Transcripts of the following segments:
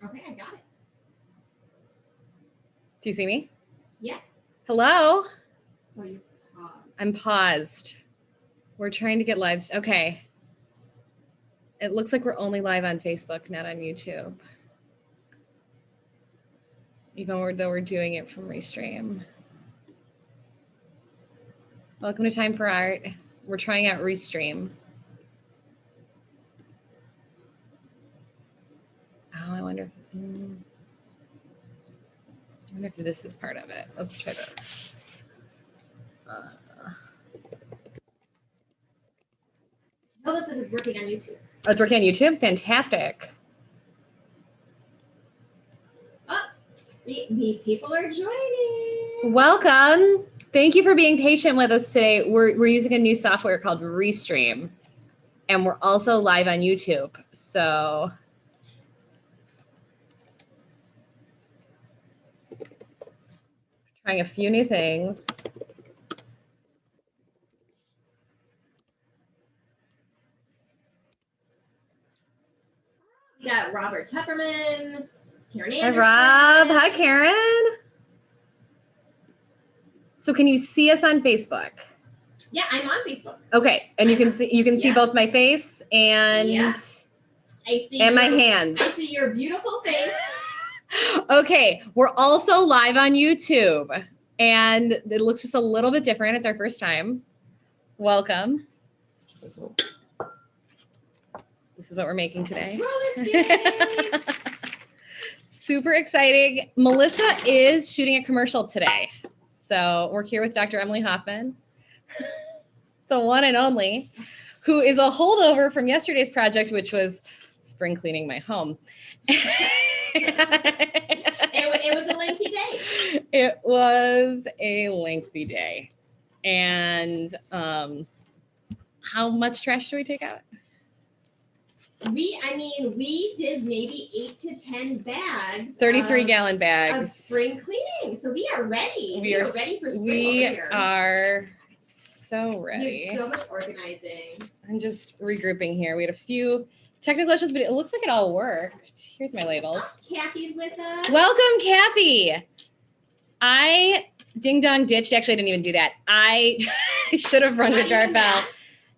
Okay, I got it. Do you see me? Yeah. Hello? Oh, you paused. I'm paused. We're trying to get lives. Okay. It looks like we're only live on Facebook, not on YouTube. Even though we're doing it from Restream. Welcome to Time for Art. We're trying out Restream. Oh, I wonder if this is part of it. Let's try this. Oh, this is working on YouTube. Oh, it's working on YouTube? Fantastic. Oh, people are joining. Welcome. Thank you for being patient with us today. We're using a new software called Restream, and we're also live on YouTube. So trying a few new things. We got Robert Tepperman, Karen Hi, Anderson. Rob. Hi, Karen. So can you see us on Facebook? Yeah, I'm on Facebook. Okay, and you can see both my face and I see my hands. I see your beautiful face. Okay, we're also live on YouTube, and it looks just a little bit different. It's our first time. Welcome. This is what we're making today. Roller skates. Super exciting. Melissa is shooting a commercial today. So we're here with Dr. Emily Hoffman, the one and only, who is a holdover from yesterday's project, which was spring cleaning my home. It was a lengthy day. It was a lengthy day. And how much trash do we take out? We did maybe 8 to 10 bags. 33-gallon bags. Of spring cleaning. So we are ready. We are ready for spring We over here. are so ready. You have so much organizing. I'm just regrouping here. We had a few technical issues, but it looks like it all worked. Here's my labels. Oh, Kathy's with us. Welcome, Kathy. I ding dong ditched. Actually, I didn't even do that. I should have rung the doorbell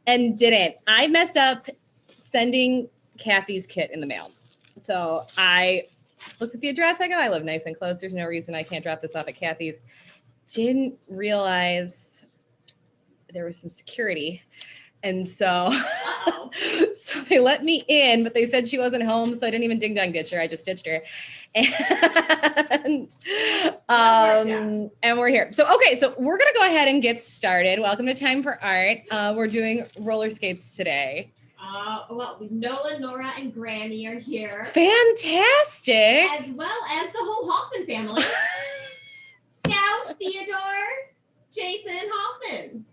and didn't. I messed up sending Kathy's kit in the mail. So I looked at the address. I go, I live nice and close. There's no reason I can't drop this off at Kathy's. Didn't realize there was some security. And so, so they let me in, but they said she wasn't home. So I didn't even ding dong ditch her. I just ditched her. And we're here. So, okay. So we're going to go ahead and get started. Welcome to Time for Art. We're doing roller skates today. Well, Nola, Nora, and Granny are here. Fantastic. As well as the whole Hoffman family. Scout, Theodore, Jason Hoffman.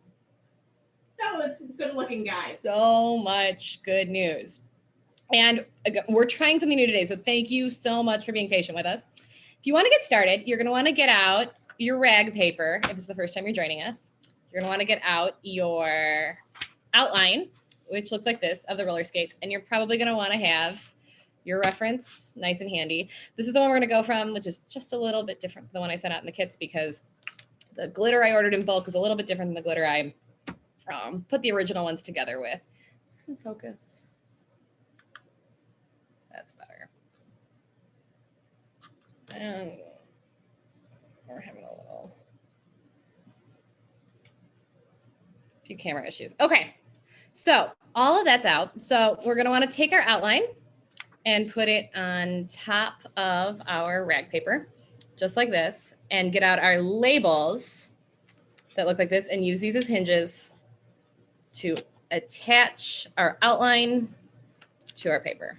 Those good-looking guys. So much good news. And again, we're trying something new today. So thank you so much for being patient with us. If you want to get started, you're going to want to get out your rag paper. If it's the first time you're joining us, you're going to want to get out your outline, which looks like this, of the roller skates. And you're probably going to want to have your reference nice and handy. This is the one we're going to go from, which is just a little bit different than the one I sent out in the kits because the glitter I ordered in bulk is a little bit different than the glitter I put the original ones together with. Is this in focus? That's better. And we're having a few camera issues. Okay. So all of that's out. So we're going to want to take our outline and put it on top of our rag paper, just like this, and get out our labels that look like this and use these as hinges to attach our outline to our paper.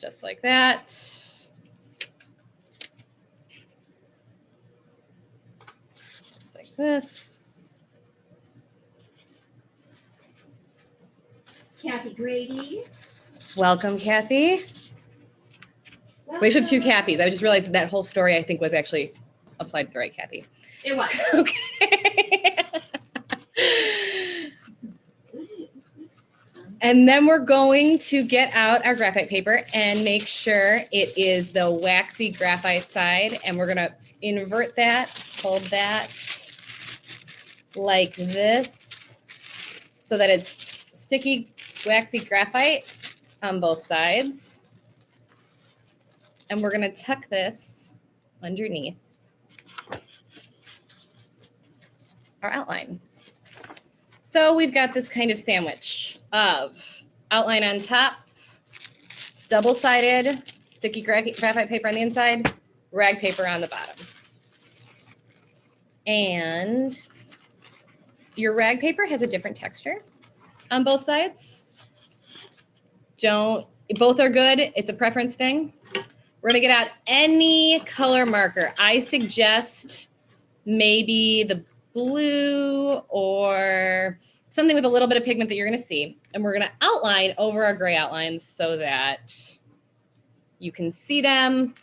Just like that. Just like this. Kathy Grady. Welcome, Kathy. Welcome. We should have two Kathys. I just realized that whole story, I think, was actually applied to the right Kathy. It was. Okay. And then we're going to get out our graphite paper and make sure it is the waxy graphite side. And we're going to invert that, hold that like this so that it's sticky, waxy graphite on both sides. And we're going to tuck this underneath our outline. So we've got this kind of sandwich of outline on top, double-sided sticky graphite paper on the inside, rag paper on the bottom. And your rag paper has a different texture on both sides. Both are good. It's a preference thing. We're gonna get out any color marker. I suggest maybe the blue or something with a little bit of pigment that you're gonna see. And we're gonna outline over our gray outlines so that you can see them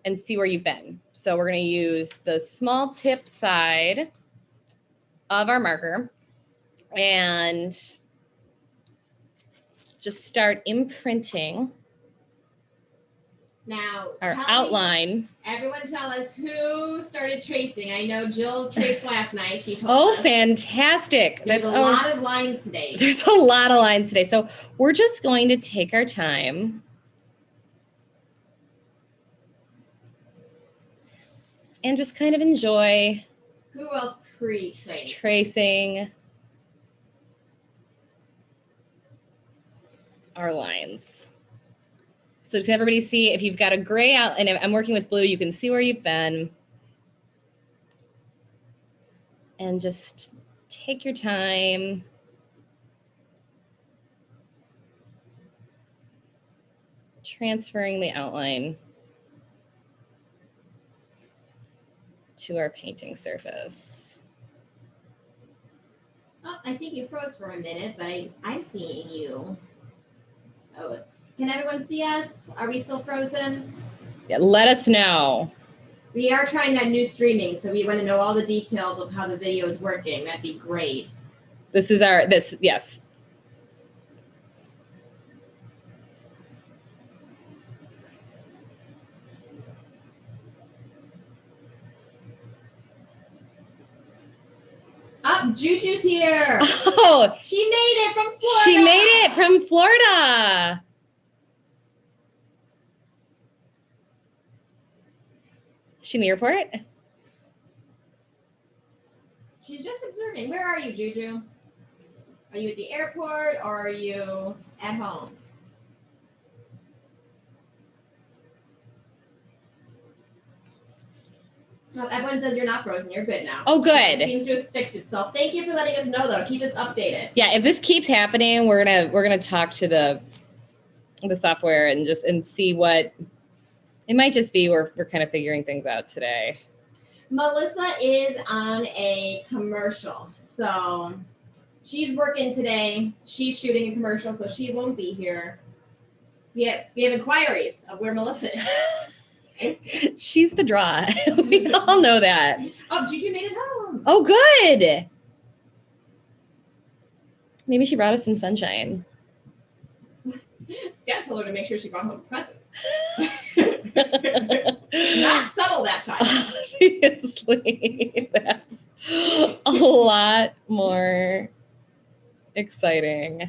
and see where you've been. So we're gonna use the small tip side of our marker and just start imprinting Now, our outline. Everyone tell us who started tracing. I know Jill traced last night. She told Oh, us. fantastic. There's a lot of lines today. There's a lot of lines today. So we're just going to take our time and just kind of enjoy Who else pre-traced? tracing our lines. So can everybody see if you've got a gray out, and I'm working with blue, you can see where you've been. And just take your time. Transferring the outline to our painting surface. Oh, I think you froze for a minute, but I'm seeing you. So can everyone see us? Are we still frozen? Yeah, let us know. We are trying that new streaming, so we want to know all the details of how the video is working. That'd be great. Yes. Oh, Juju's here. Oh, She made it from Florida. she made it from Florida. She in the airport? She's just observing. Where are you, Juju? Are you at the airport or are you at home? So everyone says you're not frozen. You're good now. Oh, good. It seems to have fixed itself. Thank you for letting us know, though. Keep us updated. Yeah, if this keeps happening, we're gonna talk to the software and see what it might just be. We're kind of figuring things out today. Melissa is on a commercial, so she's working today. She's shooting a commercial, so she won't be here. We have inquiries of where Melissa is. She's the draw. We all know that. Oh, Juju made it home. Oh, good. Maybe she brought us some sunshine. Scott told her to make sure she brought home presents. Not subtle, that child. Obviously, that's a lot more exciting.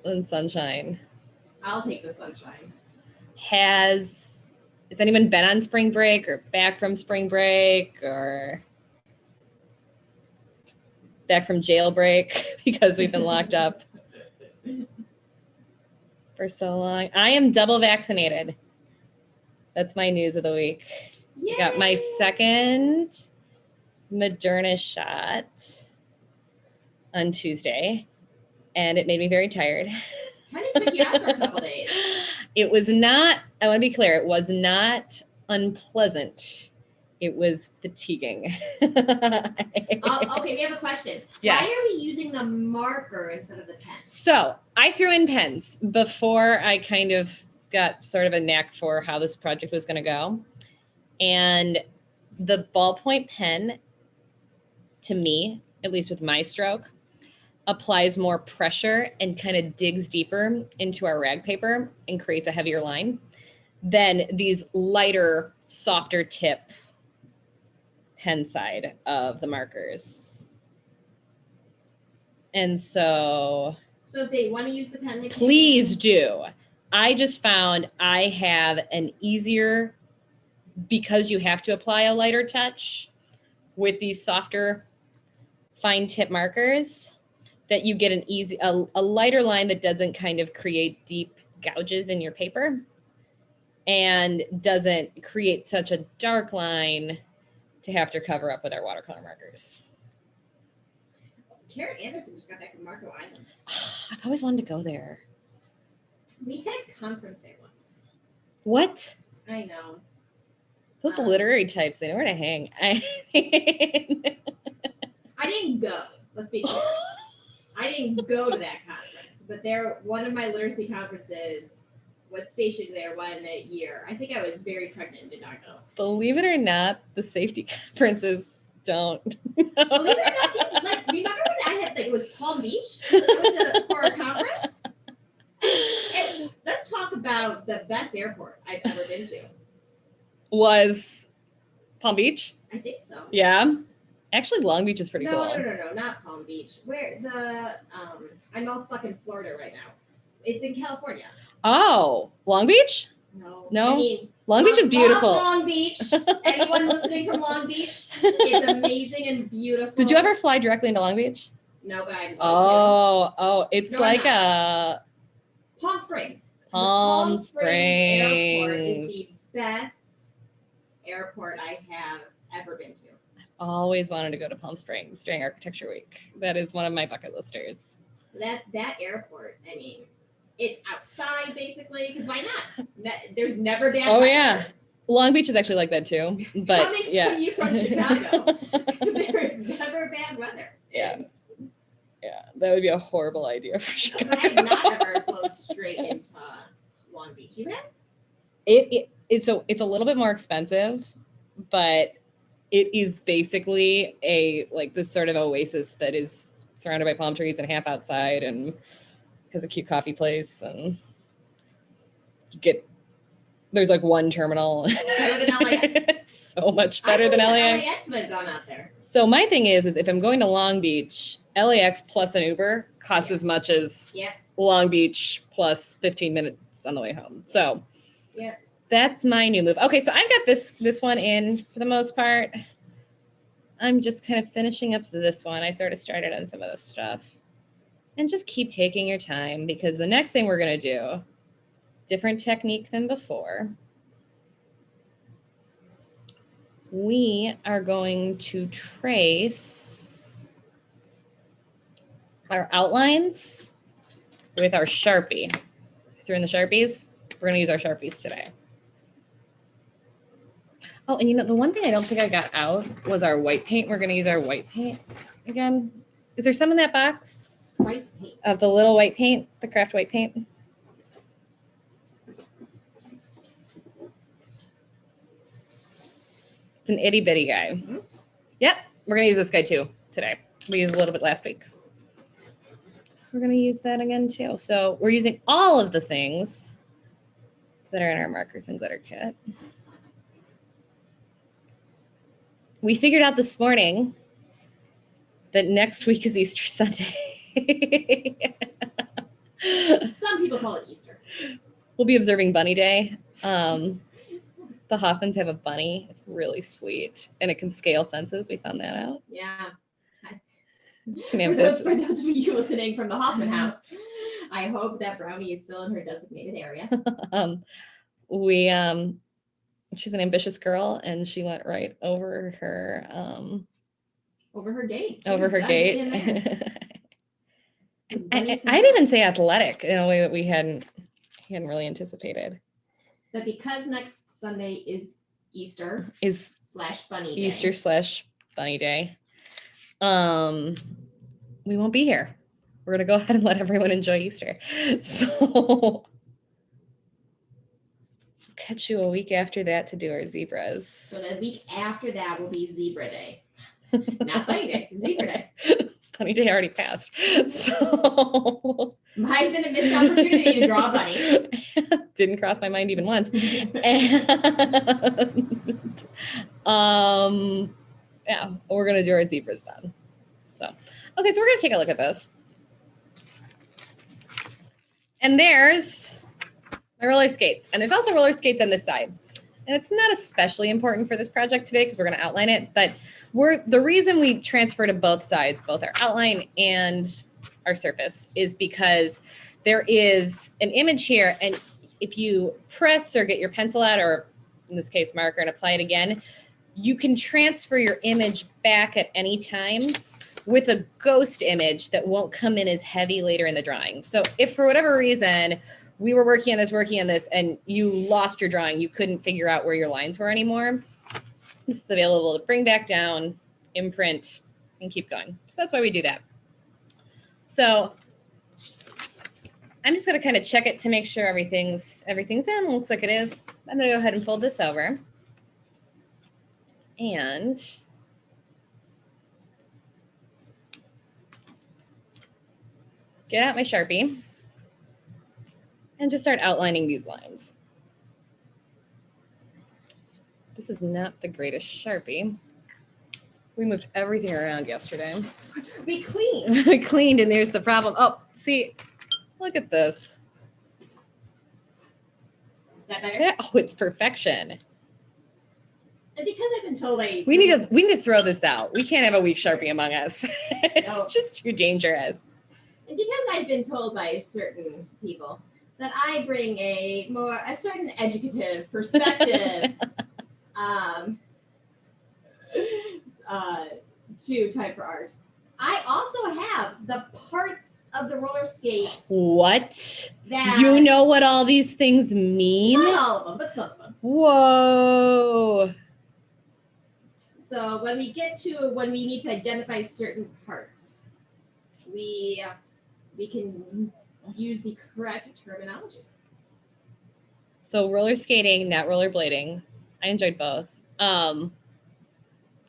Than sunshine. I'll take the sunshine. Has anyone been on spring break or back from spring break or back from jailbreak because we've been locked up for so long? I am double vaccinated. That's my news of the week. Yay! I got my second Moderna shot on Tuesday, and it made me very tired. Kind of took you out for a couple days. It was not, I want to be clear, it was not unpleasant. It was fatiguing. Okay, we have a question. Yes. Why are we using the marker instead of the pen? So I threw in pens before I kind of got sort of a knack for how this project was going to go. And the ballpoint pen to me, at least with my stroke, applies more pressure and kind of digs deeper into our rag paper and creates a heavier line than these lighter, softer tip pen side of the markers. And so if they want to use the pen, they can. Please do. I just found I have an easier, because you have to apply a lighter touch with these softer fine tip markers, that you get a lighter line that doesn't kind of create deep gouges in your paper and doesn't create such a dark line to have to cover up with our watercolor markers. Karen Anderson just got back from Marco Island. I've always wanted to go there. We had a conference there once. What? I know. Those literary types, they know where to hang. I didn't go. Let's be clear. I didn't go to that conference, but one of my literacy conferences was stationed there one year. I think I was very pregnant and did not go. Believe it or not, the safety conferences don't. Believe it or not, remember when I had, it was Palm Beach? I went for a conference? And let's talk about the best airport I've ever been to. Was Palm Beach? I think so. Yeah. Actually, Long Beach is pretty cool. No, not Palm Beach. Where I'm all stuck in Florida right now. It's in California. Oh, Long Beach? No. I mean, Long Beach is beautiful. Long Beach. Anyone listening from Long Beach? It's amazing and beautiful. Did you ever fly directly into Long Beach? No, but I'd love to. It's like a Palm Springs. Palm Springs Airport is the best airport I have ever been to. I've always wanted to go to Palm Springs during Architecture Week. That is one of my bucket listers. That airport, I mean, it's outside basically, because why not? There's never bad weather. Yeah. Long Beach is actually like that too. But Coming from you from Chicago, there's never bad weather. Yeah. Yeah, that would be a horrible idea for Chicago. But I've not ever flown straight into Long Beach. You have? It's a little bit more expensive, but it is basically this sort of oasis that is surrounded by palm trees and half outside and has a cute coffee place, and there's like one terminal. Better than LAX. So much better than LAX. LAX would have gone out there. So my thing is if I'm going to Long Beach, LAX plus an Uber costs as much as Long Beach plus 15 minutes on the way home. So that's my new move. Okay, so I've got this one in for the most part. I'm just kind of finishing up this one. I sort of started on some of this stuff. And just keep taking your time, because the next thing we're going to do, different technique than before. We are going to trace our outlines with our Sharpie. Throw in the Sharpies. We're going to use our Sharpies today. Oh, and the one thing I don't think I got out was our white paint. We're going to use our white paint again. Is there some in that box? White paint. Of the little white paint, the craft white paint. It's an itty bitty guy. Mm-hmm. Yep, we're going to use this guy too today. We used a little bit last week. We're going to use that again too. So we're using all of the things that are in our markers and glitter kit. We figured out this morning that next week is Easter Sunday. Some people call it Easter. We'll be observing Bunny Day. The Hoffmans have a bunny. It's really sweet. And it can scale fences. We found that out. Yeah. For those of you listening from the Hoffman house, I hope that Brownie is still in her designated area. She's an ambitious girl, and she went right over her gate. I'd even say athletic in a way that we hadn't really anticipated. But because next Sunday is Easter / Bunny Day. Easter / Bunny Day. We won't be here. We're gonna go ahead and let everyone enjoy Easter. So catch you a week after that to do our zebras. So the week after that will be Zebra Day. Not funny day, zebra day. Funny day already passed. So Might have been a missed opportunity to draw a bunny. Didn't cross my mind even once. And yeah, we're gonna do our zebras then. So okay, so we're gonna take a look at this. And there's my roller skates. And there's also roller skates on this side. And it's not especially important for this project today because we're going to outline it. But the reason we transfer to both sides, both our outline and our surface, is because there is an image here. And if you press or get your pencil out, or in this case, marker, and apply it again, you can transfer your image back at any time with a ghost image that won't come in as heavy later in the drawing. So if for whatever reason we were working on this, and you lost your drawing, you couldn't figure out where your lines were anymore, this is available to bring back down, imprint, and keep going. So that's why we do that. So I'm just gonna kind of check it to make sure everything's in. Looks like it is. I'm gonna go ahead and fold this over. And get out my Sharpie and just start outlining these lines. This is not the greatest Sharpie. We moved everything around yesterday. We cleaned. We cleaned, and there's the problem. Oh, see, look at this. Is that better? Yeah, oh, it's perfection. And because I've been told we need to throw this out. We can't have a weak Sharpie among us. It's just too dangerous. And because I've been told by certain people that I bring a certain educative perspective to Type for Art, I also have the parts of the roller skates. What? That you know what all these things mean? Not all of them, but some of them. Whoa. So when we need to identify certain parts, we can use the correct terminology. So roller skating, not rollerblading. I enjoyed both.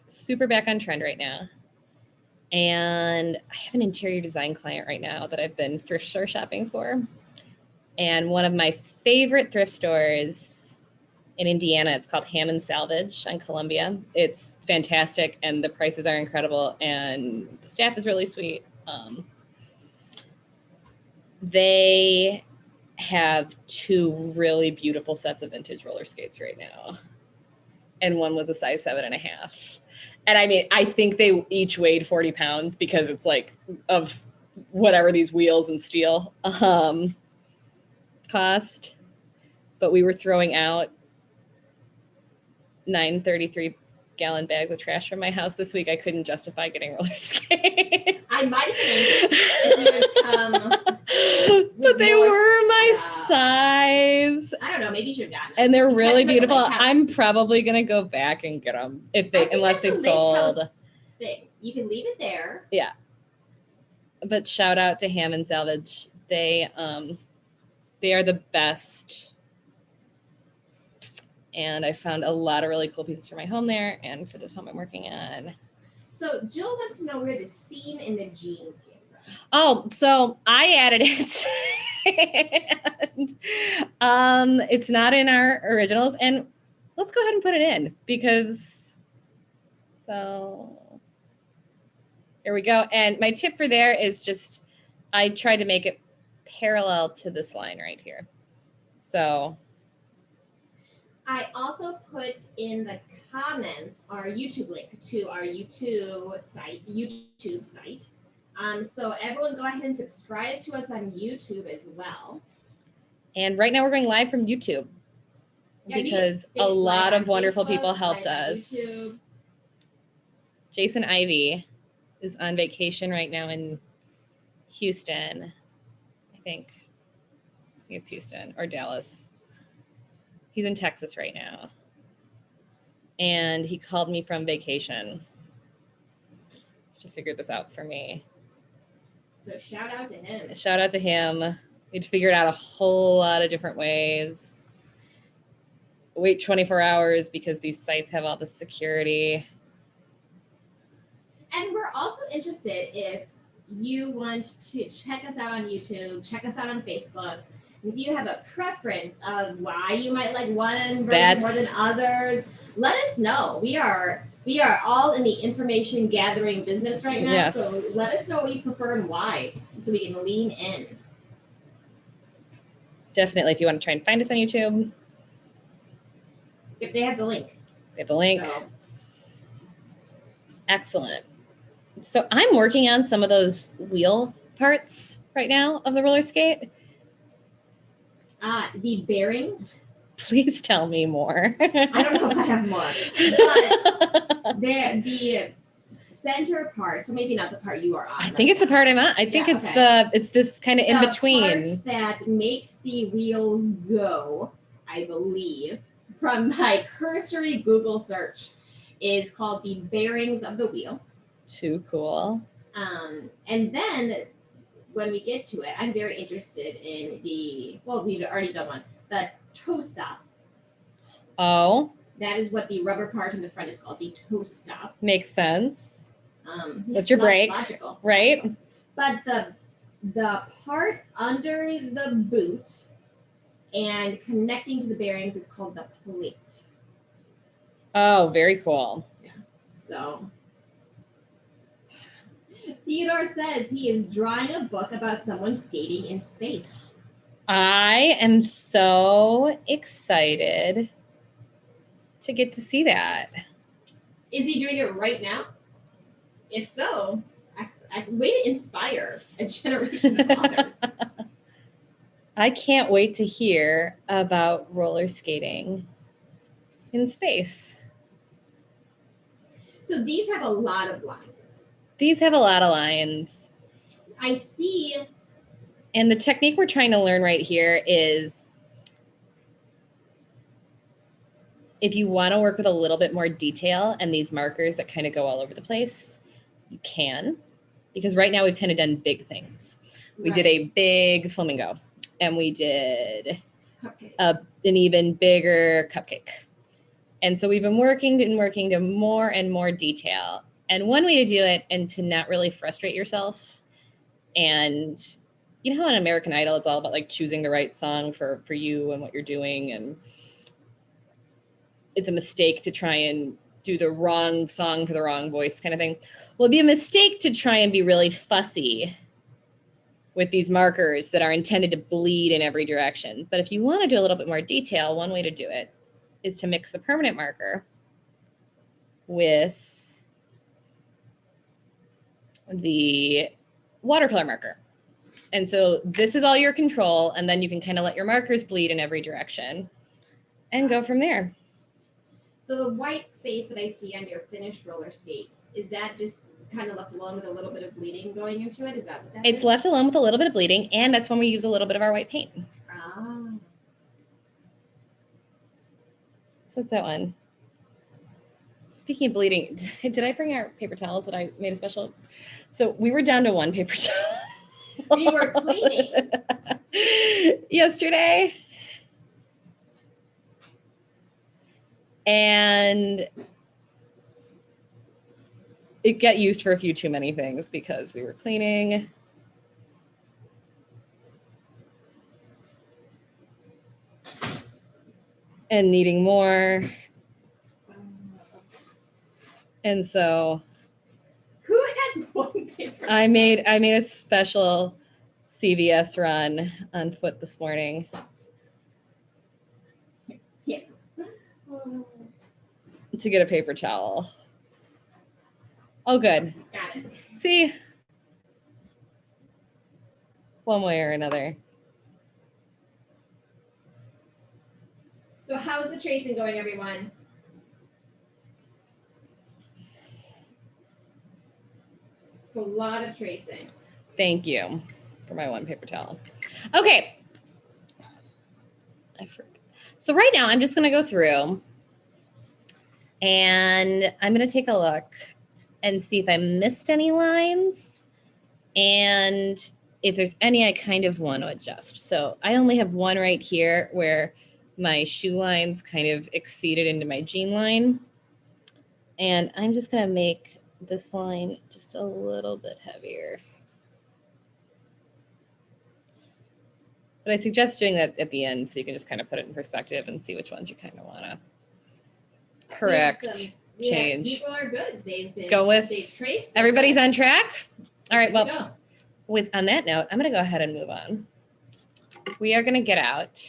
Super back on trend right now. And I have an interior design client right now that I've been thrift store shopping for. And one of my favorite thrift stores in Indiana, it's called Hammond Salvage on Columbia. It's fantastic, and the prices are incredible, and the staff is really sweet. They have two really beautiful sets of vintage roller skates right now. And one was a size 7.5. And I mean, I think they each weighed 40 pounds because it's like of whatever these wheels and steel cost. But we were throwing out 933-gallon bags of trash from my house this week. I couldn't justify getting roller skates. I might have been if you would come. But they were my size. I don't know. Maybe you should have gotten them. And they're really beautiful. I'm probably gonna go back and get them unless they've sold. Thing. You can leave it there. Yeah. But shout out to Hammond Salvage. They are the best. And I found a lot of really cool pieces for my home there and for this home I'm working on. So Jill wants to know where the seam in the jeans came from. Oh, so I added it. And, it's not in our originals. And let's go ahead and put it in because, so here we go. And my tip for there is just, I tried to make it parallel to this line right here. So I also put in the comments our YouTube link to our YouTube site. So everyone go ahead and subscribe to us on YouTube as well. And right now we're going live from YouTube because a lot of wonderful people helped us. YouTube. Jason Ivey is on vacation right now in Houston. I think it's Houston or Dallas. He's in Texas right now. And he called me from vacation to figure this out for me. So shout out to him. Shout out to him. We'd figured out a whole lot of different ways. Wait 24 hours because these sites have all the security. also interested, if you want to check us out on YouTube, check us out on Facebook. If you have a preference of why you might like one version more than others, let us know. We are all in the information gathering business right now. Yes. So let us know what you prefer and why, so we can lean in. Definitely, if you want to try and find us on YouTube. If they have the link. They have the link. So. Excellent. So I'm working on some of those wheel parts right now of the roller skate. The bearings. Please tell me more. I don't know if I have more, but the center part. So maybe not the part you are on. I think it's the part I'm on. I think it's this kind of in between. The part that makes the wheels go, I believe, from my cursory Google search, is called the bearings of the wheel. Too cool. And then when we get to it, I'm very interested in we've already done one, the toe stop. Oh. That is what the rubber part in the front is called, the toe stop. Makes sense. What's your brake? Logical. Right? Logical. But the part under the boot and connecting to the bearings is called the plate. Oh, very cool. Yeah. So Theodore says he is drawing a book about someone skating in space. I am so excited to get to see that. Is he doing it right now? If so, way to inspire a generation of authors. I can't wait to hear about roller skating in space. So these have a lot of lines. These have a lot of lines. I see. And the technique we're trying to learn right here is, if you want to work with a little bit more detail and these markers that kind of go all over the place, you can. Because right now we've kind of done big things. We did a big flamingo, and we did an even bigger cupcake. And so we've been working to more and more detail. And one way to do it, and to not really frustrate yourself, and you know how on American Idol, it's all about like choosing the right song for you and what you're doing. And it's a mistake to try and do the wrong song for the wrong voice kind of thing. Well, it'd be a mistake to try and be really fussy with these markers that are intended to bleed in every direction. But if you want to do a little bit more detail, one way to do it is to mix the permanent marker with the watercolor marker. And so this is all your control, and then you can kind of let your markers bleed in every direction and go from there. So the white space that I see on your finished roller skates, is that just kind of left alone with a little bit of bleeding going into it? Is that what that is? It's left alone with a little bit of bleeding, and that's when we use a little bit of our white paint. Ah. So that's that one. Speaking of bleeding, did I bring our paper towels that I made a special? So we were down to one paper towel. We were cleaning. Yesterday. And it got used for a few too many things because we were cleaning. And needing more. And so who has one paper? I made a special CVS run on foot this morning. Yeah. To get a paper towel. Oh, good. Got it. See? One way or another. So how's the tracing going, everyone? It's a lot of tracing. Thank you for my one paper towel. Okay. So right now I'm just going to go through and I'm going to take a look and see if I missed any lines and if there's any I kind of want to adjust. So I only have one right here where my shoe lines kind of exceeded into my jean line. And I'm just going to make this line just a little bit heavier. But I suggest doing that at the end so you can just kind of put it in perspective and see which ones you kind of want to correct, change. People are good. They've traced. Everybody's on track. All right. Well, on that note, I'm going to go ahead and move on. We are going to get out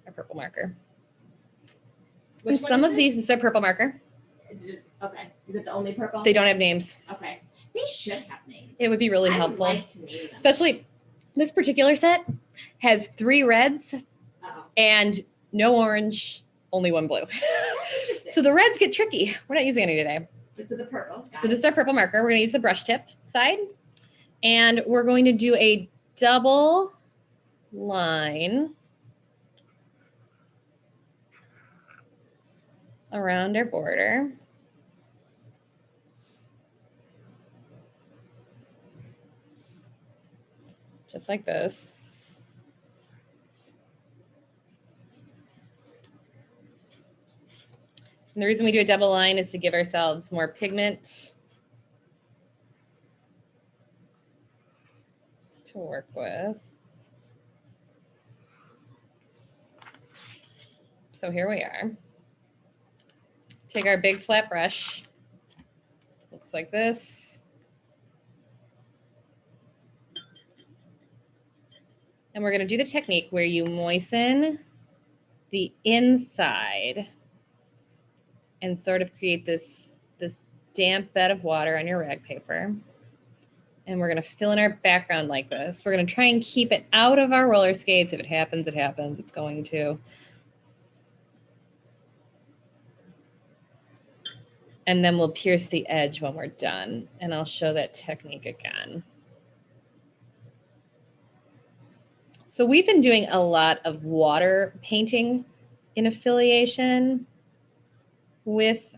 our purple marker. And some of these, it's a purple marker. It's just, okay. Is it the only purple? They don't have names. Okay. They should have names. It would be really helpful. I would like to name them. Especially this particular set has 3 reds and no orange, only 1 blue. So the reds get tricky. We're not using any today. So the purple. So this is our purple marker. We're going to use the brush tip side. And we're going to do a double line around our border. Just like this. And the reason we do a double line is to give ourselves more pigment to work with. So here we are. Take our big flat brush. Looks like this. And we're going to do the technique where you moisten the inside and sort of create this damp bed of water on your rag paper. And we're going to fill in our background like this. We're going to try and keep it out of our roller skates. If it happens, it happens. It's going to. And then we'll pierce the edge when we're done. And I'll show that technique again. So we've been doing a lot of water painting in affiliation with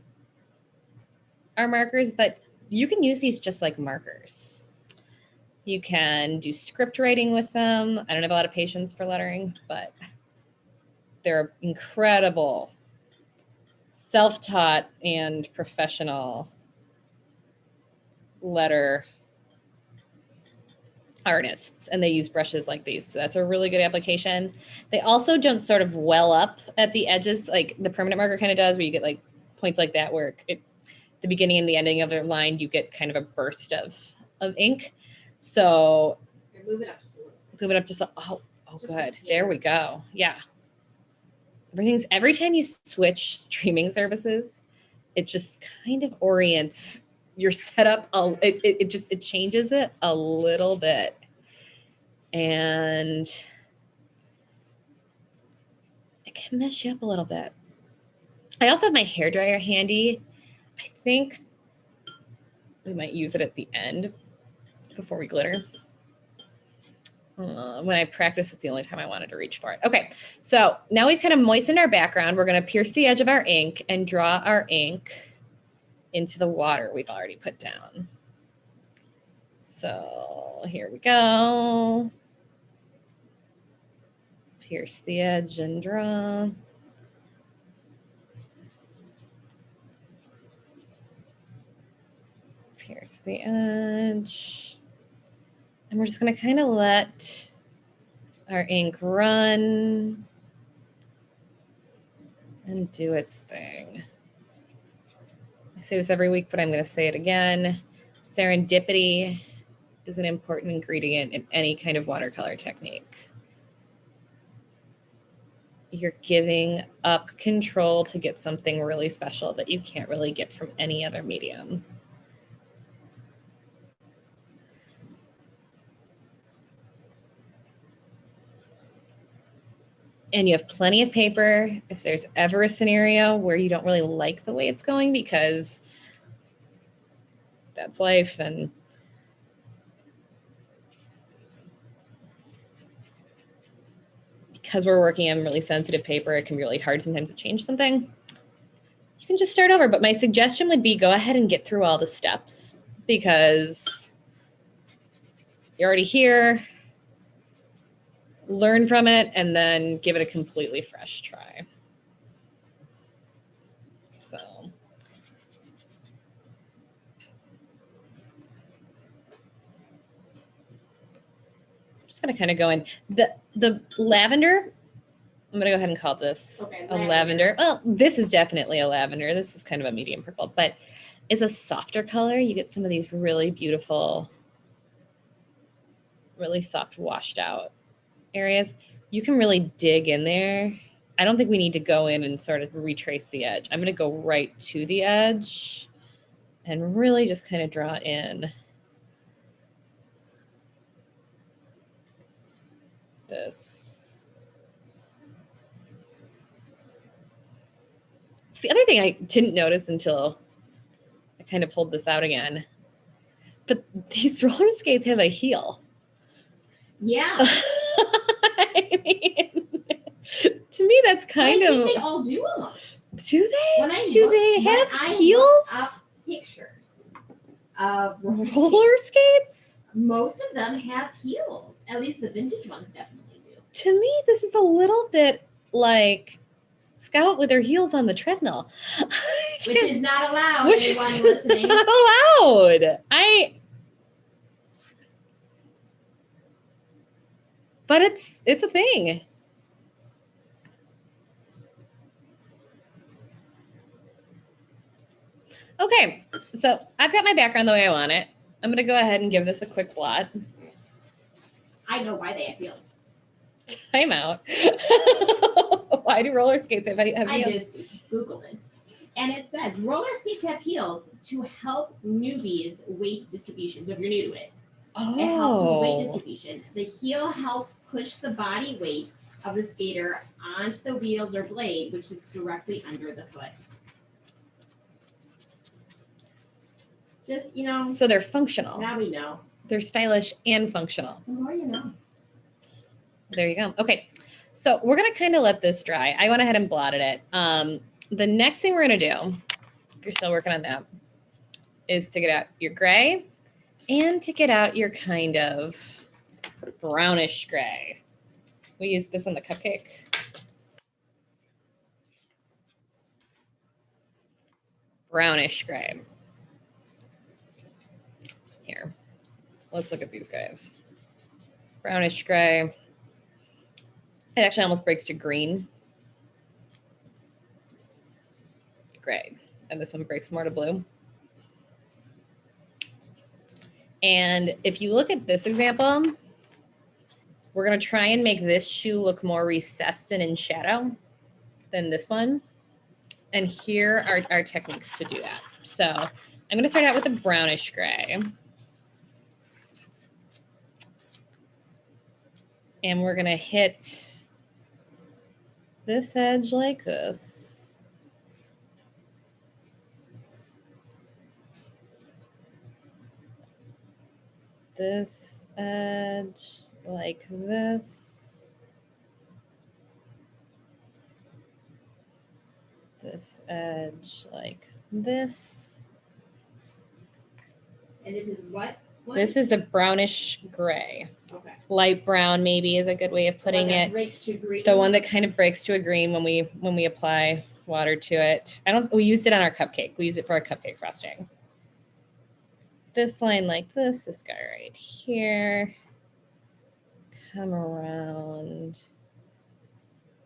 our markers, but you can use these just like markers. You can do script writing with them. I don't have a lot of patience for lettering, but they're incredible, self-taught and professional letter artists, and they use brushes like these. So that's a really good application. They also don't sort of well up at the edges like the permanent marker kind of does, where you get like points like that where the beginning and the ending of the line, you get kind of a burst of ink. So move it up just a little. Move it up just good. There we go. Yeah. Every time you switch streaming services, it just kind of orients your setup. It changes it a little bit. And it can mess you up a little bit. I also have my hairdryer handy. I think we might use it at the end before we glitter. When I practice, it's the only time I wanted to reach for it. Okay, so now we've kind of moistened our background. We're going to pierce the edge of our ink and draw our ink into the water we've already put down. So here we go. Pierce the edge and draw. Pierce the edge. And we're just going to kind of let our ink run and do its thing. I say this every week, but I'm going to say it again. Serendipity is an important ingredient in any kind of watercolor technique. You're giving up control to get something really special that you can't really get from any other medium. And you have plenty of paper if there's ever a scenario where you don't really like the way it's going, because that's life. And because we're working on really sensitive paper, it can be really hard sometimes to change something. You can just start over. But my suggestion would be go ahead and get through all the steps, because you're already here. Learn from it, and then give it a completely fresh try. So just gonna kind of go in. The lavender, I'm gonna go ahead and call this a lavender. Well, this is definitely a lavender. This is kind of a medium purple, but it's a softer color. You get some of these really beautiful, really soft washed out areas. You can really dig in there. I don't think we need to go in and sort of retrace the edge. I'm gonna go right to the edge and really just kind of draw in this. It's the other thing I didn't notice until I kind of pulled this out again. But these roller skates have a heel. Yeah. I mean, to me, that's kind of. They all do almost. Do they? Do they have heels? Up pictures of roller skates. Most of them have heels. At least the vintage ones definitely do. To me, this is a little bit like Scout with their heels on the treadmill, which is not allowed. Which is listening. Not allowed. But it's a thing. Okay, so I've got my background the way I want it. I'm going to go ahead and give this a quick blot. I know why they have heels. Time out. Why do roller skates have heels? I just Googled it. And it says roller skates have heels to help newbies weight distribution. So if you're new to it, it helps with weight distribution. The heel helps push the body weight of the skater onto the wheels or blade, which sits directly under the foot. Just, So they're functional. Now we know. They're stylish and functional. The more you know. There you go. Okay. So we're going to kind of let this dry. I went ahead and blotted it. The next thing we're going to do, if you're still working on that, is to get out your gray and to get out your kind of brownish gray. We use this on the cupcake. Brownish gray. Here, let's look at these guys. Brownish gray. It actually almost breaks to green. Gray. And this one breaks more to blue. And if you look at this example, we're going to try and make this shoe look more recessed and in shadow than this one. And here are our techniques to do that. So I'm going to start out with a brownish gray. And we're going to hit this edge like this. This edge like this. This edge like this. And this is what? This is the brownish gray. Okay. Light brown maybe is a good way of putting it. Breaks to green. The one that kind of breaks to a green when we apply water to it. We used it on our cupcake. We use it for our cupcake frosting. This line like this guy right here. Come around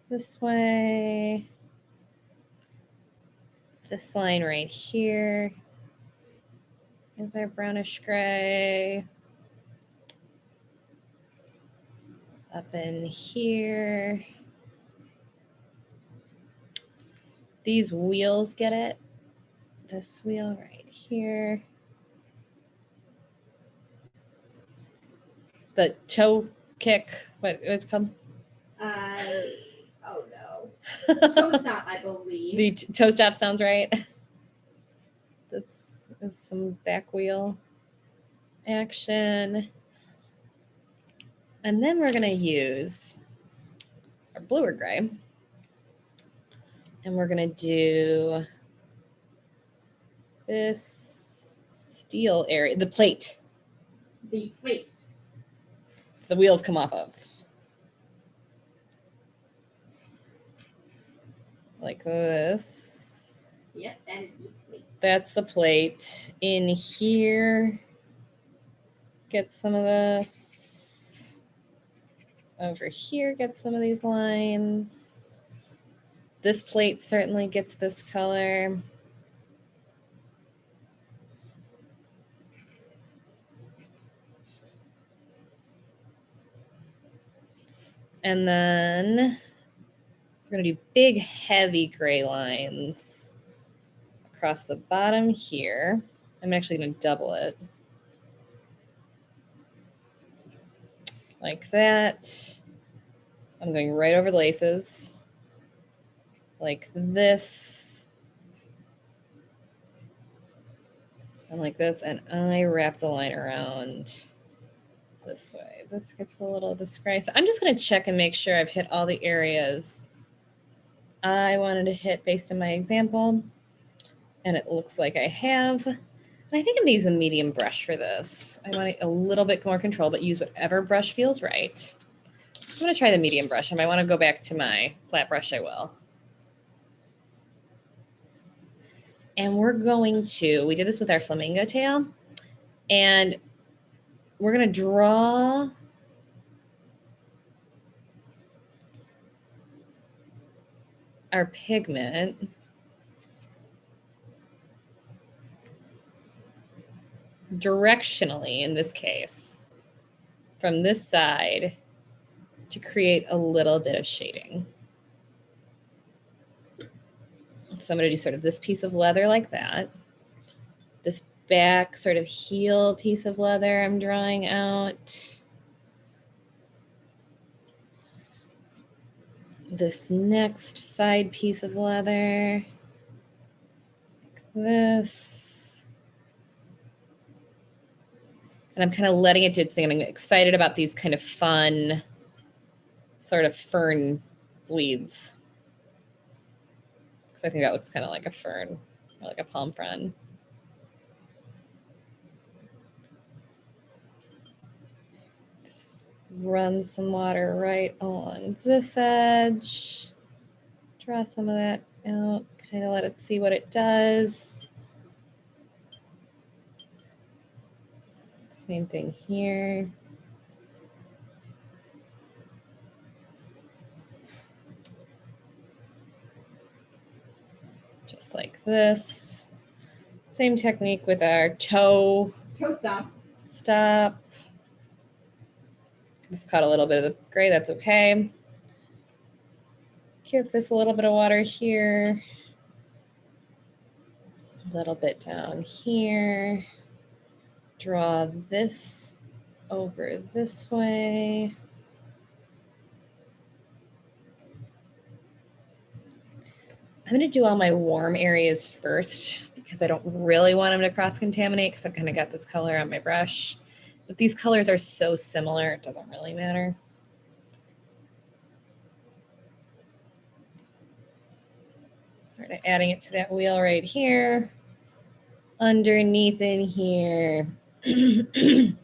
this way. This line right here is our brownish gray. Up in here. These wheels get it. This wheel right here. The toe kick, what it's called? Oh no. Toe stop, I believe. The toe stop sounds right. This is some back wheel action. And then we're going to use our bluer gray. And we're going to do this steel area, the plate. The plate. The wheels come off of. Like this. Yep, that is the plate. That's the plate. In here, get some of this. over here gets some of these lines. This plate certainly gets this color. And then we're going to do big, heavy gray lines across the bottom here. I'm actually going to double it. Like that. I'm going right over the laces. Like this. And like this. And I wrap the line around this way. This gets a little of this gray. So I'm just going to check and make sure I've hit all the areas I wanted to hit based on my example. And it looks like I have. And I think I'm going to use a medium brush for this. I want a little bit more control, but use whatever brush feels right. I'm going to try the medium brush. If I want to go back to my flat brush, I will. And we're going to, we did this with our flamingo tail, and we're going to draw our pigment directionally in this case from this side to create a little bit of shading. So I'm going to do sort of this piece of leather like that. This back sort of heel piece of leather I'm drawing out. This next side piece of leather. Like this. And I'm kind of letting it do its thing. And I'm excited about these kind of fun sort of fern leads. Because I think that looks kind of like a fern or like a palm frond. Just run some water right along this edge. Draw some of that out. Kind of let it see what it does. Same thing here. Just like this. Same technique with our toe stop. Stop. Just caught a little bit of the gray, that's okay. Give this a little bit of water here. A little bit down here. Draw this over this way. I'm going to do all my warm areas first because I don't really want them to cross-contaminate because I've kind of got this color on my brush. But these colors are so similar, it doesn't really matter. Sort of adding it to that wheel right here. Underneath in here. And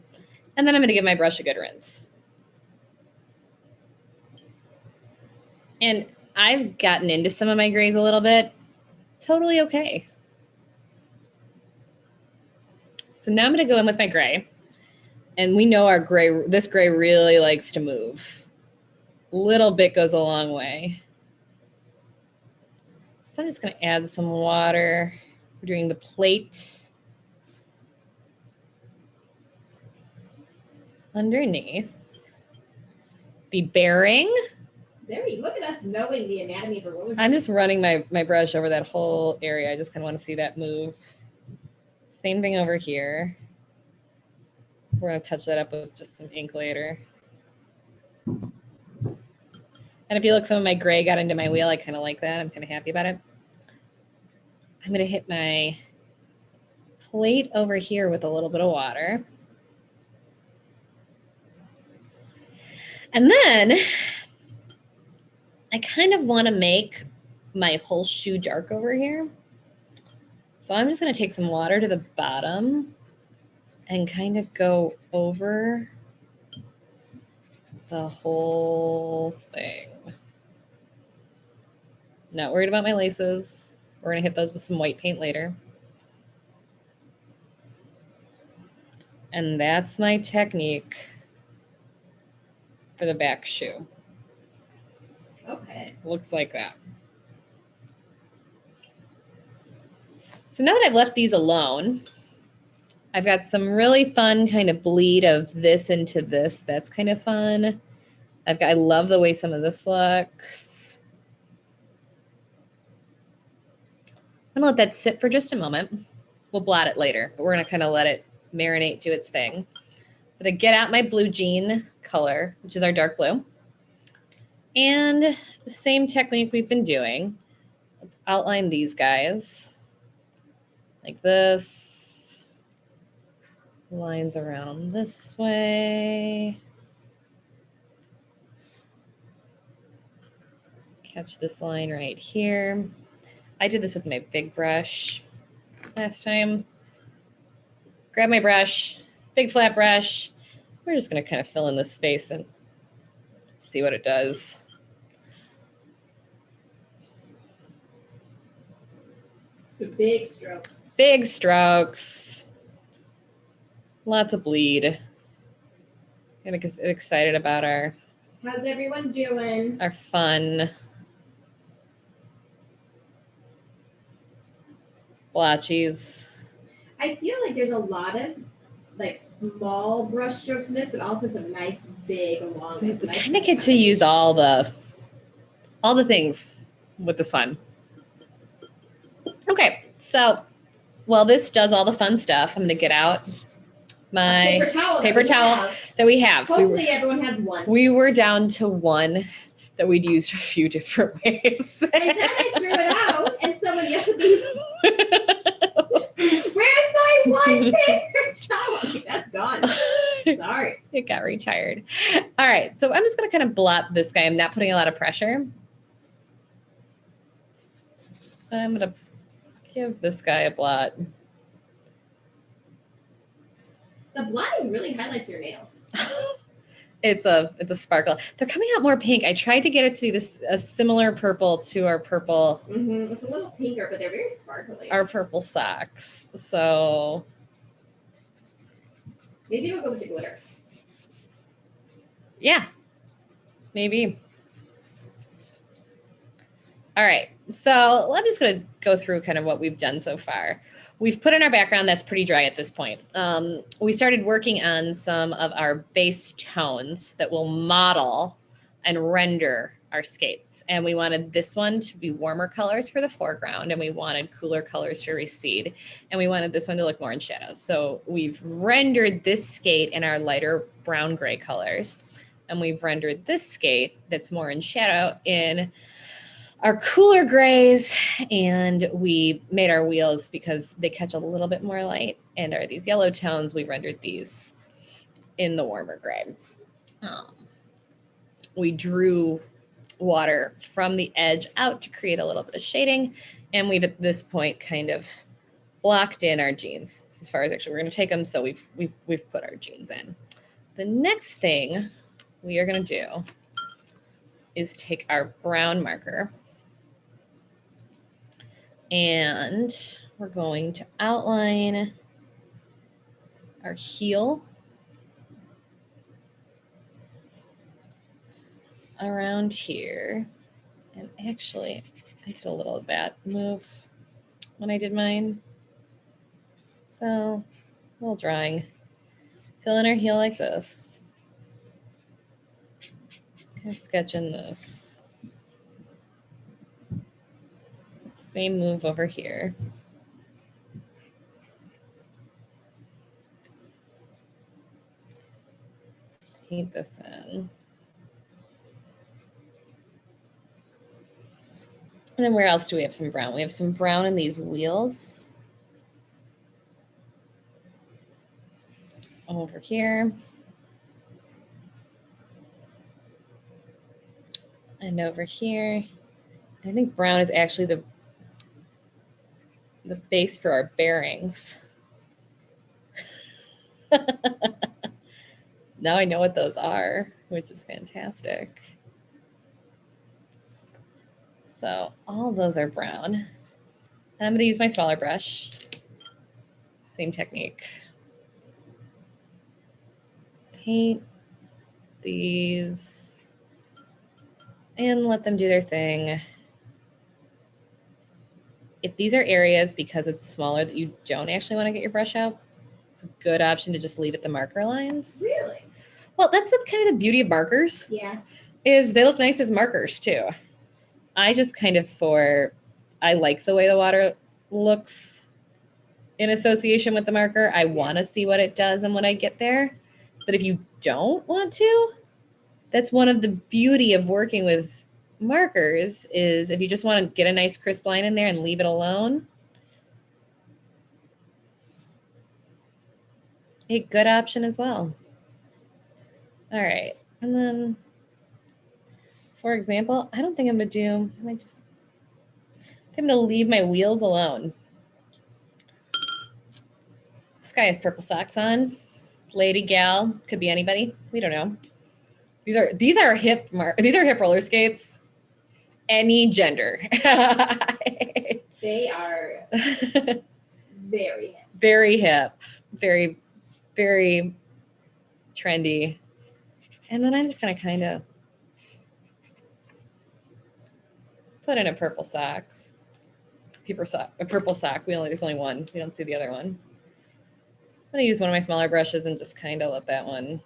then I'm going to give my brush a good rinse. And I've gotten into some of my grays a little bit. Totally okay. So now I'm going to go in with my gray. And we know our gray, this gray really likes to move. Little bit goes a long way. So I'm just going to add some water. We're doing the plate underneath. The bearing. There you look at us knowing the anatomy of a roller. I'm just running my brush over that whole area. I just kind of want to see that move. Same thing over here. We're going to touch that up with just some ink later. And if you look, some of my gray got into my wheel. I kind of like that. I'm kind of happy about it. I'm going to hit my plate over here with a little bit of water. And then I kind of want to make my whole shoe dark over here. So I'm just going to take some water to the bottom and kind of go over the whole thing. Not worried about my laces. We're going to hit those with some white paint later. And that's my technique. for the back shoe. Okay. Looks like that. So now that I've left these alone, I've got some really fun kind of bleed of this into this. That's kind of fun. I love the way some of this looks. I'm gonna let that sit for just a moment. We'll blot it later, but we're gonna kind of let it marinate, do its thing. I'm gonna get out my blue jean color, which is our dark blue. And the same technique we've been doing. Let's outline these guys like this. Lines around this way. Catch this line right here. I did this with my big brush last time. Grab my brush, big flat brush. We're just gonna kind of fill in this space and see what it does. So big strokes. Big strokes. Lots of bleed. Gonna get excited about our How's everyone doing? fun blotchies. I feel like there's a lot of like small brush strokes in this, but also some nice big long ones. We kind of get to use all the things with this one. Okay, so while this does all the fun stuff, I'm gonna get out my paper towel that we have. Hopefully everyone has one. We were down to one that we'd used a few different ways. And then I threw it out and someone yelled at me, where's my one paper towel? That's gone. Sorry. It got retired. All right, so I'm just gonna kind of blot this guy. I'm not putting a lot of pressure. I'm gonna give this guy a blot. The blotting really highlights your nails. It's a sparkle. They're coming out more pink. I tried to get it to be a similar purple to our purple. Mm-hmm. It's a little pinker, but they're very sparkly. Our purple socks. So maybe we'll go with the glitter. Yeah, maybe. All right. So I'm just going to go through kind of what we've done so far. We've put in our background that's pretty dry at this point. We started working on some of our base tones that will model and render our skates. And we wanted this one to be warmer colors for the foreground, and we wanted cooler colors to recede. And we wanted this one to look more in shadows. So we've rendered this skate in our lighter brown gray colors. And we've rendered this skate that's more in shadow in our cooler grays, and we made our wheels because they catch a little bit more light and are these yellow tones. We rendered these in the warmer gray. We drew water from the edge out to create a little bit of shading, and we've at this point kind of blocked in our jeans as far as actually we're going to take them. So we've put our jeans in. The next thing we are going to do is take our brown marker, and we're going to outline our heel around here. And actually, I did a little of that move when I did mine. So, a little drawing. Fill in our heel like this. Kind of sketch in this. Same move over here. Paint this in. And then where else do we have some brown? We have some brown in these wheels. Over here. And over here. I think brown is actually the base for our bearings. Now I know what those are, which is fantastic. So all of those are brown. And I'm going to use my smaller brush. Same technique. Paint these and let them do their thing. If these are areas, because it's smaller, that you don't actually want to get your brush out, it's a good option to just leave it the marker lines. Really? Well, that's kind of the beauty of markers. Yeah. Is they look nice as markers too. I just kind of I like the way the water looks in association with the marker. I want to see what it does and when I get there. But if you don't want to, that's one of the beauty of working with markers is if you just want to get a nice crisp line in there and leave it alone, a good option as well. All right. And then, for example, I don't think I'm going to do, I'm going to leave my wheels alone. This guy has purple socks on. Lady, gal, could be anybody. We don't know. These are hip roller skates. Any gender. They are very hip. Very hip. Very, very trendy. And then I'm just going to kind of put in a purple socks. A purple sock. There's only one. We don't see the other one. I'm going to use one of my smaller brushes and just kind of let that one.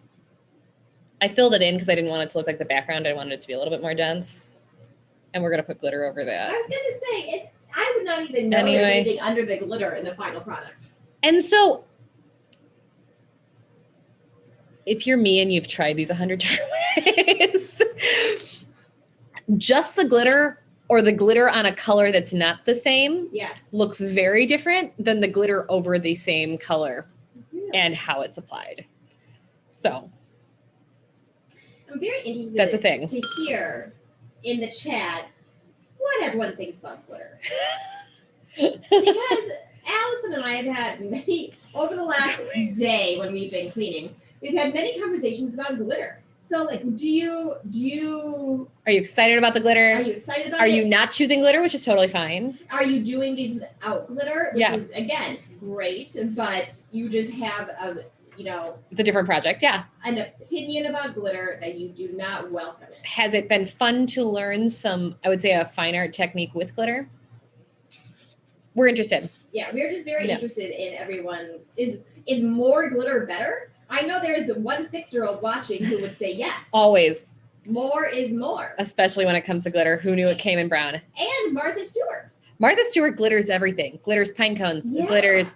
I filled it in because I didn't want it to look like the background. I wanted it to be a little bit more dense. And we're going to put glitter over that. I was going to say, I would not even know there's anything under the glitter in the final product. And so, if you're me and you've tried these 100 different ways, just the glitter or the glitter on a color that's not the same looks very different than the glitter over the same color and how it's applied. So, I'm very interested that's a thing. To hear in the chat what everyone thinks about glitter. Because Allison and I have had many, over the last day when we've been cleaning, we've had many conversations about glitter. So, like, are you excited about the glitter? Are you excited about it? Are you not choosing glitter, which is totally fine? Are you doing these without glitter, which is, again, great, but you just have it's a different project, an opinion about glitter that you do not welcome it. Has it been fun to learn some, I would say, a fine art technique with glitter? We're interested. Yeah, we're just very interested in everyone's, is more glitter better? I know there's one 6-year-old watching who would say yes. Always. More is more. Especially when it comes to glitter. Who knew it came in brown? And Martha Stewart. Martha Stewart glitters everything. Glitters pine cones. Glitters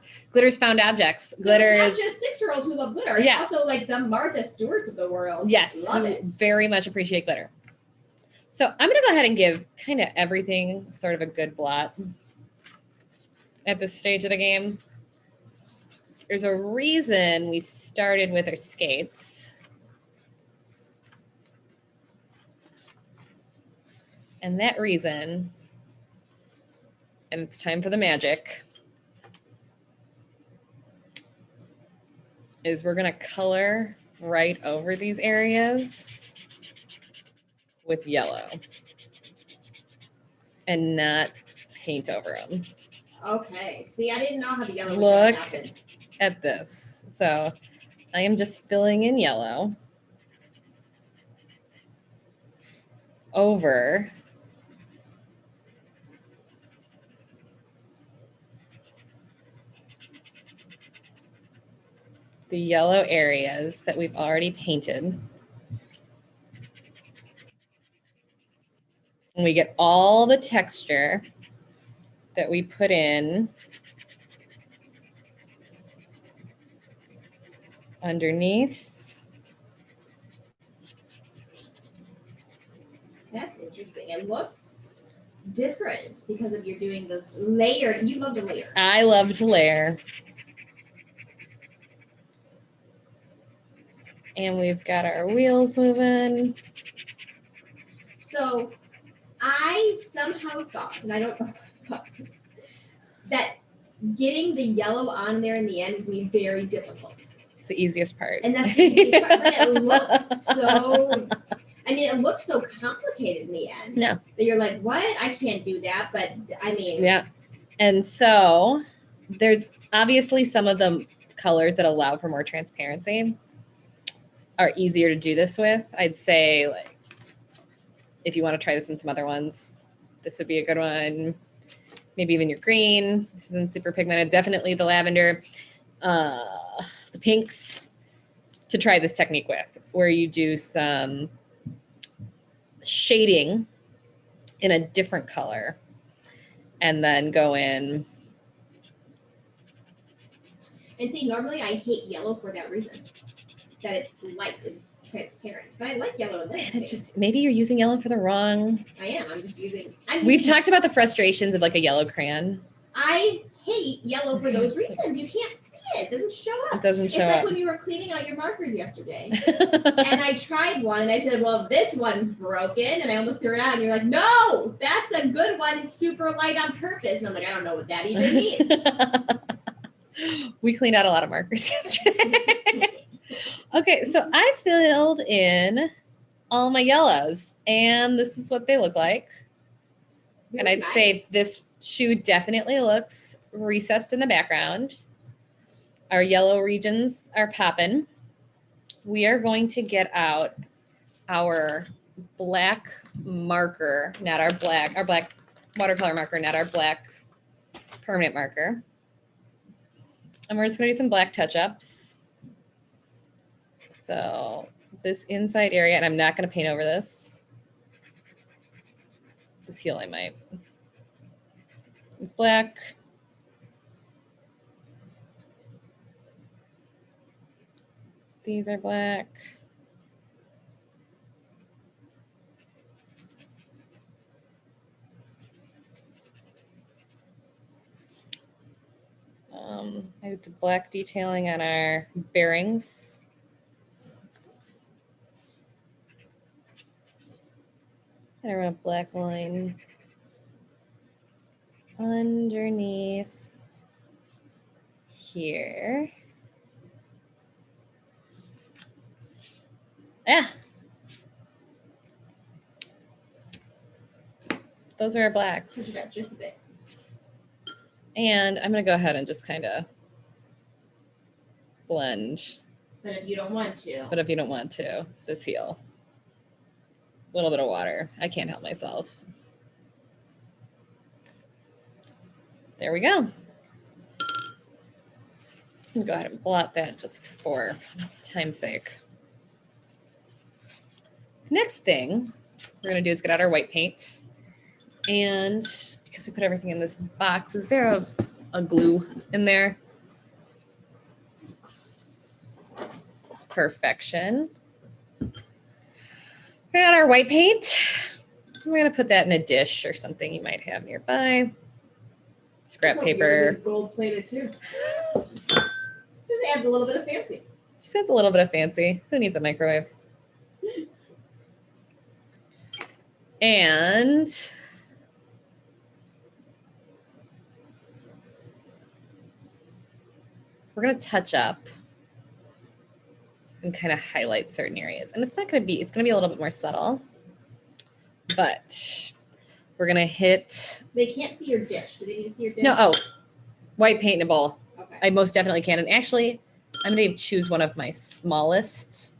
found objects. So glitters. It's not just 6-year-olds who love glitter. It's also like the Martha Stewarts of the world. Yes. Love it. Very much appreciate glitter. So I'm going to go ahead and give kind of everything sort of a good blot at this stage of the game. There's a reason we started with our skates. And that reason, and it's time for the magic, is we're going to color right over these areas with yellow and not paint over them. Okay. See, I didn't know how the yellow Look happened. At this. So I am just filling in yellow over the yellow areas that we've already painted. And we get all the texture that we put in underneath. That's interesting. It looks different because of you're doing this layer. You love to layer. I love to layer. And we've got our wheels moving. So I somehow thought, and I don't know, that getting the yellow on there in the end is going to be very difficult. It's the easiest part. And that's the easiest part, but it looks so, it looks so complicated in the end. No. That you're like, what? I can't do that. But Yeah. And so there's obviously some of the colors that allow for more transparency. are easier to do this with. I'd say, like, if you want to try this in some other ones, this would be a good one. Maybe even your green. This isn't super pigmented. Definitely the lavender, the pinks to try this technique with, where you do some shading in a different color and then go in. And see, normally I hate yellow for that reason, that it's light and transparent. But I like yellow in this It's case. just, maybe you're using yellow for the wrong. I am. I'm just using. We've talked about the frustrations of like a yellow crayon. I hate yellow for those reasons. You can't see it. It doesn't show up. It doesn't show It's like up. when you were cleaning out your markers yesterday. And I tried one and I said, well, this one's broken. And I almost threw it out. And you're like, no, that's a good one. It's super light on purpose. And I'm like, I don't know what that even means. We cleaned out a lot of markers yesterday. Okay, so I filled in all my yellows, and this is what they look like. And I'd say this shoe definitely looks recessed in the background. Our yellow regions are popping. We are going to get out our black marker, not our black watercolor marker, not our black permanent marker. And we're just going to do some black touch-ups. So this inside area, and I'm not going to paint over this. This heel I might. It's black. These are black. I did some black detailing on our bearings. And I run a black line underneath here. Yeah. Those are our blacks. Just a bit. And I'm going to go ahead and just kind of blend. But if you don't want to. But if you don't want to, this heel. A little bit of water. I can't help myself. There we go. I'll go ahead and blot that just for time's sake. Next thing we're going to do is get out our white paint. And because we put everything in this box, is there a glue in there? Perfection. We got our white paint. We're going to put that in a dish or something you might have nearby. Scrap paper. Gold plated too. Just adds a little bit of fancy. Just adds a little bit of fancy. Who needs a microwave? And we're going to touch up and kind of highlight certain areas. And it's going to be a little bit more subtle, but we're going to hit. They can't see your dish. Do they need to see your dish? No. Oh, white paint in a bowl. Okay. I most definitely can. And actually, I'm going to choose one of my smallest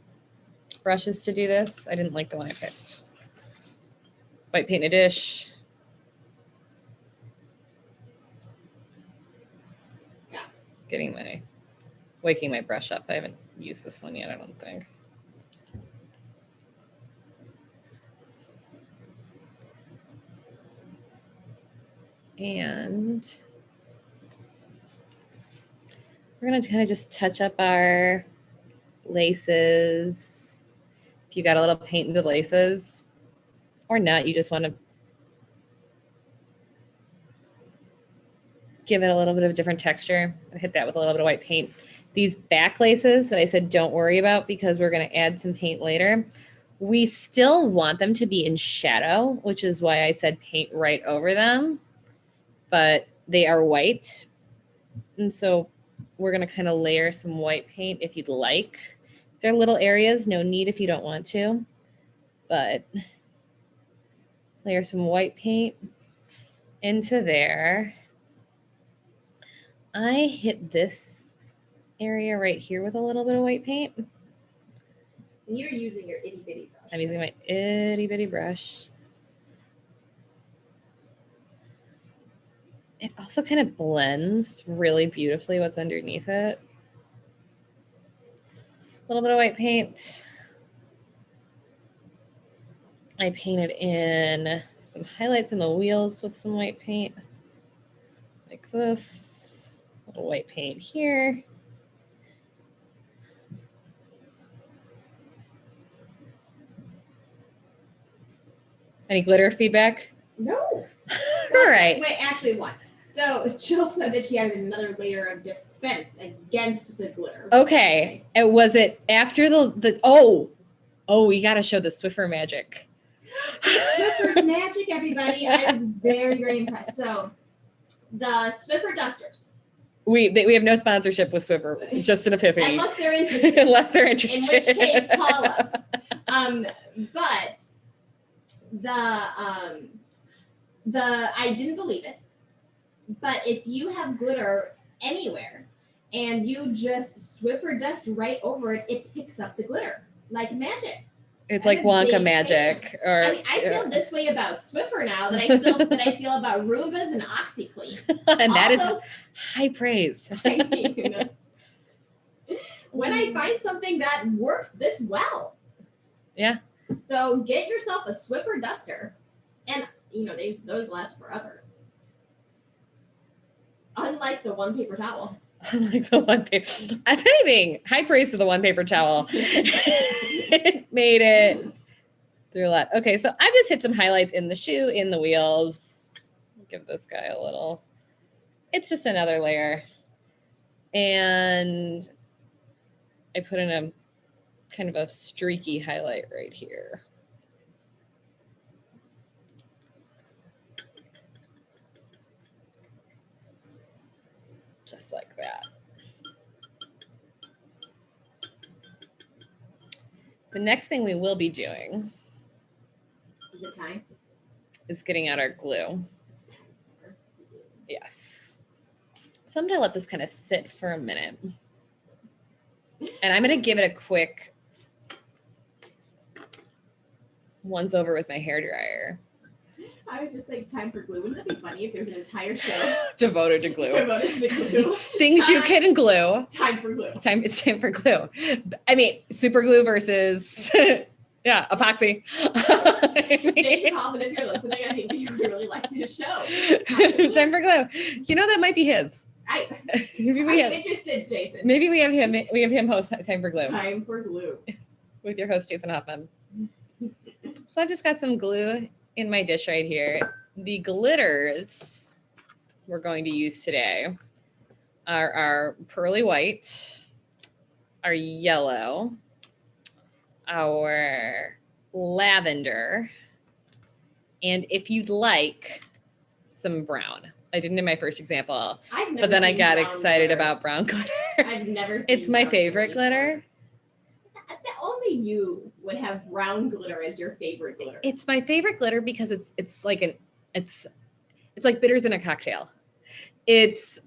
brushes to do this. I didn't like the one I picked. White paint in a dish. Yeah. Waking my brush up. I haven't used this one yet, I don't think. And we're going to kind of just touch up our laces. If you got a little paint in the laces or not, you just want to give it a little bit of a different texture and hit that with a little bit of white paint. These back laces that I said don't worry about because we're going to add some paint later, we still want them to be in shadow, which is why I said paint right over them, but they are white. And so we're going to kind of layer some white paint if you'd like. There are little areas, no need if you don't want to, but layer some white paint into there. I hit this area right here with a little bit of white paint. And you're using your itty bitty brush. I'm using my itty bitty brush. It also kind of blends really beautifully what's underneath it. A little bit of white paint. I painted in some highlights in the wheels with some white paint. Like this. A little white paint here. Any glitter feedback? No. All right. Wait, actually one. So Jill said that she added another layer of defense against the glitter. Okay. And was it after the oh, we got to show the Swiffer magic. Swiffer's magic, everybody. I was very, very impressed. So the Swiffer dusters. We have no sponsorship with Swiffer, just an epiphany. Unless they're interested. Unless they're interested. In which case, call us. But I didn't believe it. But if you have glitter anywhere and you just Swiffer dust right over it, it picks up the glitter like magic. It's like Wonka magic. Or, I mean, I feel this way about Swiffer now that I feel about Roombas and OxyClean. And that is high praise. When I find something that works this well. Yeah. So get yourself a Swiffer duster, and those last forever. Unlike the one paper towel. Unlike the one paper. If anything, high praise to the one paper towel. It made it through a lot. Okay, so I've just hit some highlights in the shoe, in the wheels. Give this guy a little. It's just another layer. And I put in a kind of a streaky highlight right here. Just like that. The next thing we will be doing is it time? Is getting out our glue. Yes. So I'm going to let this kind of sit for a minute. And I'm going to give it a quick once over with my hairdryer. I was just like, time for glue. Wouldn't that be funny if there's an entire show devoted to glue? Devoted to glue. Things you can glue. Time for glue. It's time for glue. I mean, super glue versus, yeah, epoxy. Jason Hoffman, if you're listening, I think you would really like this show. Time for glue. You know, that might be his. I'm interested, Jason. Maybe we have him host Time for Glue. Time for glue. With your host, Jason Hoffman. So I've just got some glue in my dish right here. The glitters we're going to use today are our pearly white, our yellow, our lavender, and if you'd like, some brown. I didn't in my first example, but then I got excited about brown glitter. I've never seen It's my favorite glitter. Only you would have brown glitter as your favorite glitter. It's my favorite glitter because it's like bitters in a cocktail. It's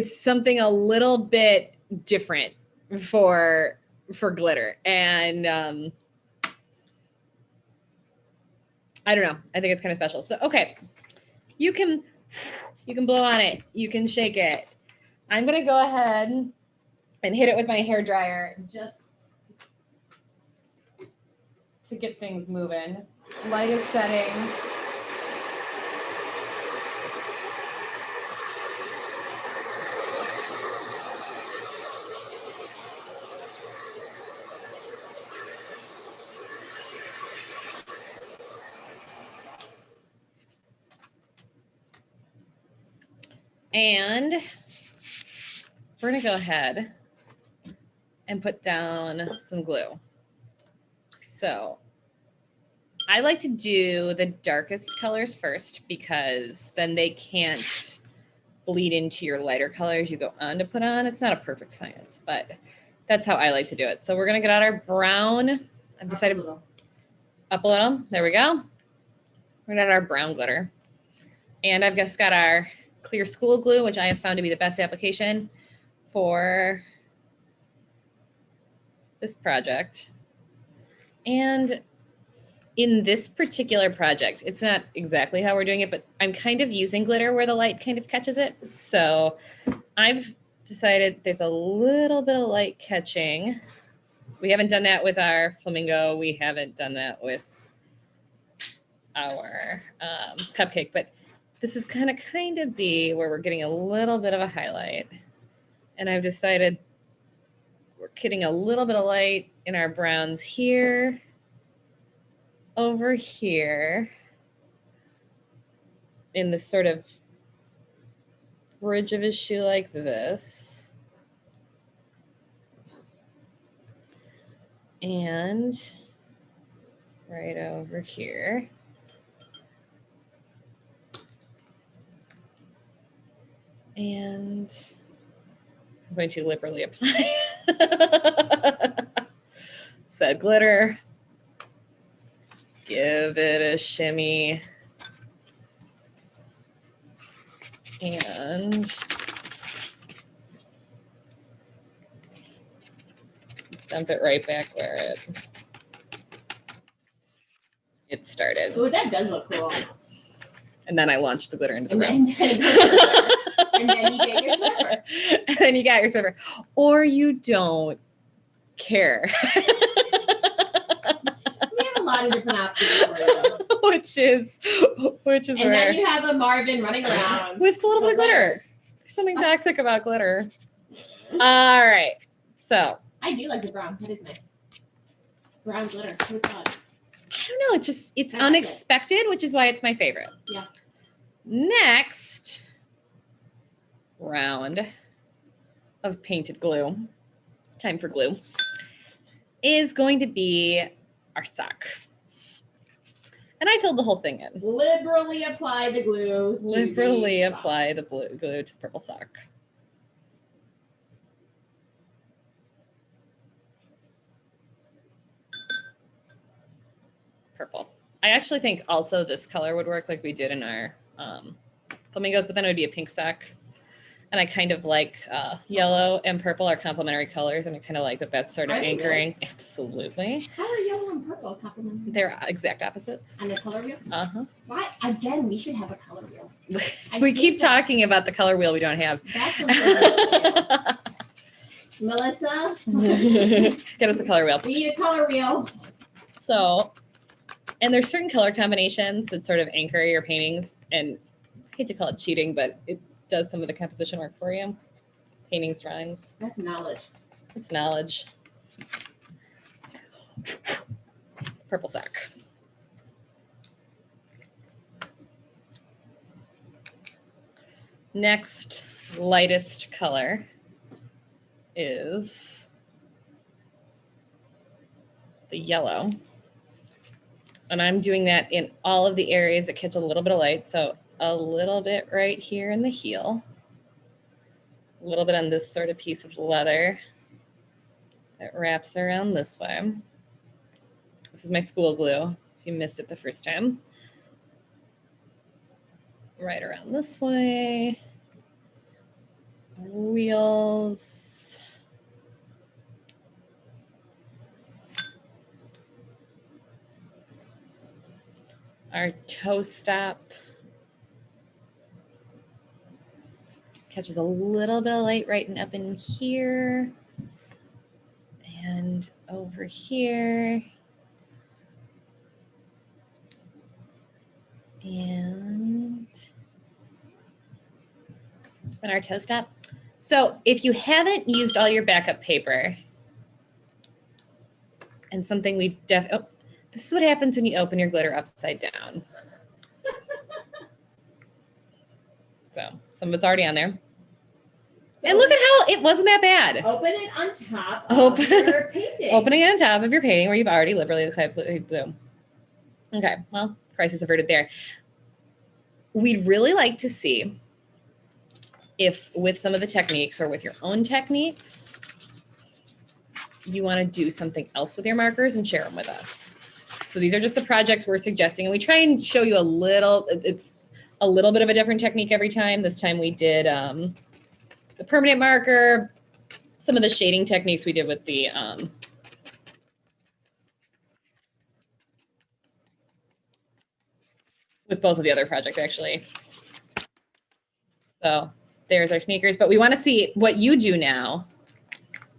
something a little bit different for glitter, and I don't know. I think it's kind of special. So okay, you can blow on it. You can shake it. I'm gonna go ahead and hit it with my hairdryer just to get things moving. Light is setting. And we're gonna go ahead and put down some glue. So I like to do the darkest colors first because then they can't bleed into your lighter colors you go on to put on. It's not a perfect science, but that's how I like to do it. So we're gonna get out our brown. I've decided up a little. There we go. We're gonna add our brown glitter. And I've just got our clear school glue, which I have found to be the best application for this project. And in this particular project, it's not exactly how we're doing it, but I'm kind of using glitter where the light kind of catches it. So I've decided there's a little bit of light catching. We haven't done that with our flamingo. We haven't done that with our cupcake, but this is gonna kind of be where we're getting a little bit of a highlight. And I've decided we're getting a little bit of light in our browns here, over here, in this sort of bridge of his shoe like this. And right over here. And I'm going to liberally apply said glitter. Give it a shimmy. And dump it right back where it started. Oh, that does look cool. And then I launched the glitter into the room. And then you get your Swiffer. And then you got your Swiffer. Or you don't care. We have a lot of different options for you. which is And where then you have a Marvin running around. with a little bit of glitter. There's something toxic about glitter. All right. So I do like the brown. That is nice. Brown glitter. Who thought? I don't know. It's I like unexpected, which is why it's my favorite. Yeah. Next round of painted glue, time for glue, is going to be our sock. And I filled the whole thing in. Liberally apply the glue. to Liberally the sock. apply the glue to the purple sock. Purple. I actually think also this color would work like we did in our flamingos, but then it would be a pink sock. And I kind of like yellow and purple are complementary colors, and I kind of like that that's sort of Are they anchoring. Absolutely. How are yellow and purple complementary? They're exact opposites. And the color wheel? Uh-huh. Why? Again, we should have a color wheel. I We think keep that's- talking about the color wheel we don't have. That's something to do. Melissa, Get us a color wheel. we need a color wheel. So, and there's certain color combinations that sort of anchor your paintings, and I hate to call it cheating, but it does some of the composition work for you. Paintings, drawings, That's knowledge. it's knowledge. Purple sock. Next lightest color is the yellow. And I'm doing that in all of the areas that catch a little bit of light. So a little bit right here in the heel, a little bit on this sort of piece of leather that wraps around this way. This is my school glue, if you missed it the first time. Right around this way. Wheels. Our toe stop. Catches a little bit of light right and up in here. And over here. And our toe stop. So if you haven't used all your backup paper, and something we've this is what happens when you open your glitter upside down. So some of it's already on there. So And look at how it wasn't that bad. open it on top of your painting. Opening it on top of your painting where you've already liberally applied glue. Okay, well, crisis averted there. We'd really like to see if with some of the techniques or with your own techniques, you want to do something else with your markers and share them with us. So these are just the projects we're suggesting, and we try and show you it's a little bit of a different technique every time. This time we did the permanent marker, some of the shading techniques we did with the with both of the other projects actually. So there's our sneakers, but we want to see what you do now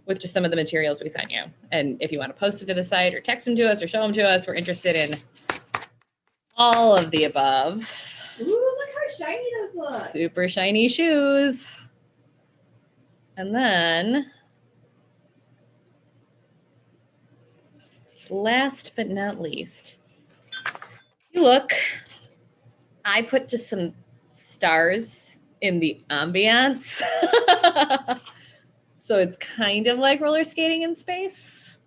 with just some of the materials we sent you. And if you want to post them to the site or text them to us or show them to us, we're interested in all of the above. Ooh, look how shiny those look. Super shiny shoes. And then last but not least, you look, I put just some stars in the ambiance. So it's kind of like roller skating in space.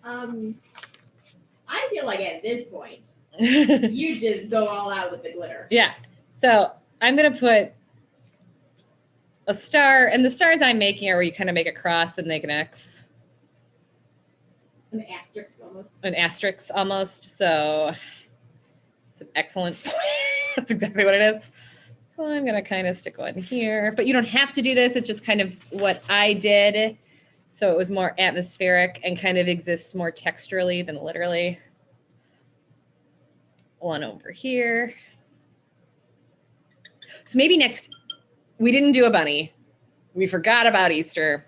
I feel like at this point, you just go all out with the glitter. Yeah. So I'm going to put a star, and the stars I'm making are where you kind of make a cross and make an X. An asterisk almost. An asterisk almost. So it's an excellent point. That's exactly what it is. So I'm going to kind of stick one here, but you don't have to do this. It's just kind of what I did. So it was more atmospheric and kind of exists more texturally than literally. One over here. So maybe next, we didn't do a bunny. We forgot about Easter.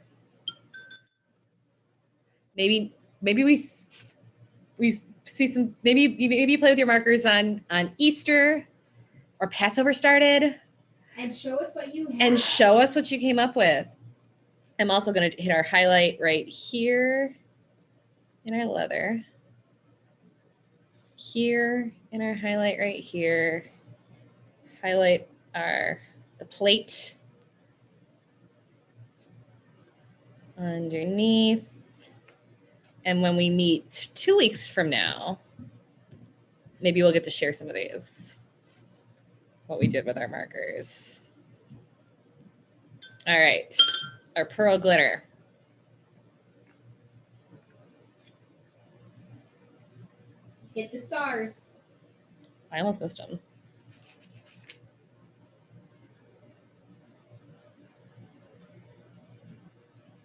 Maybe we see some, maybe you play with your markers on Easter or Passover started. And show us what you have. And show us what you came up with. I'm also going to hit our highlight right here in our leather. Here in our highlight right here. Highlight the plate underneath. And when we meet 2 weeks from now, maybe we'll get to share some of these, what we did with our markers. All right, our pearl glitter. Hit the stars. I almost missed them.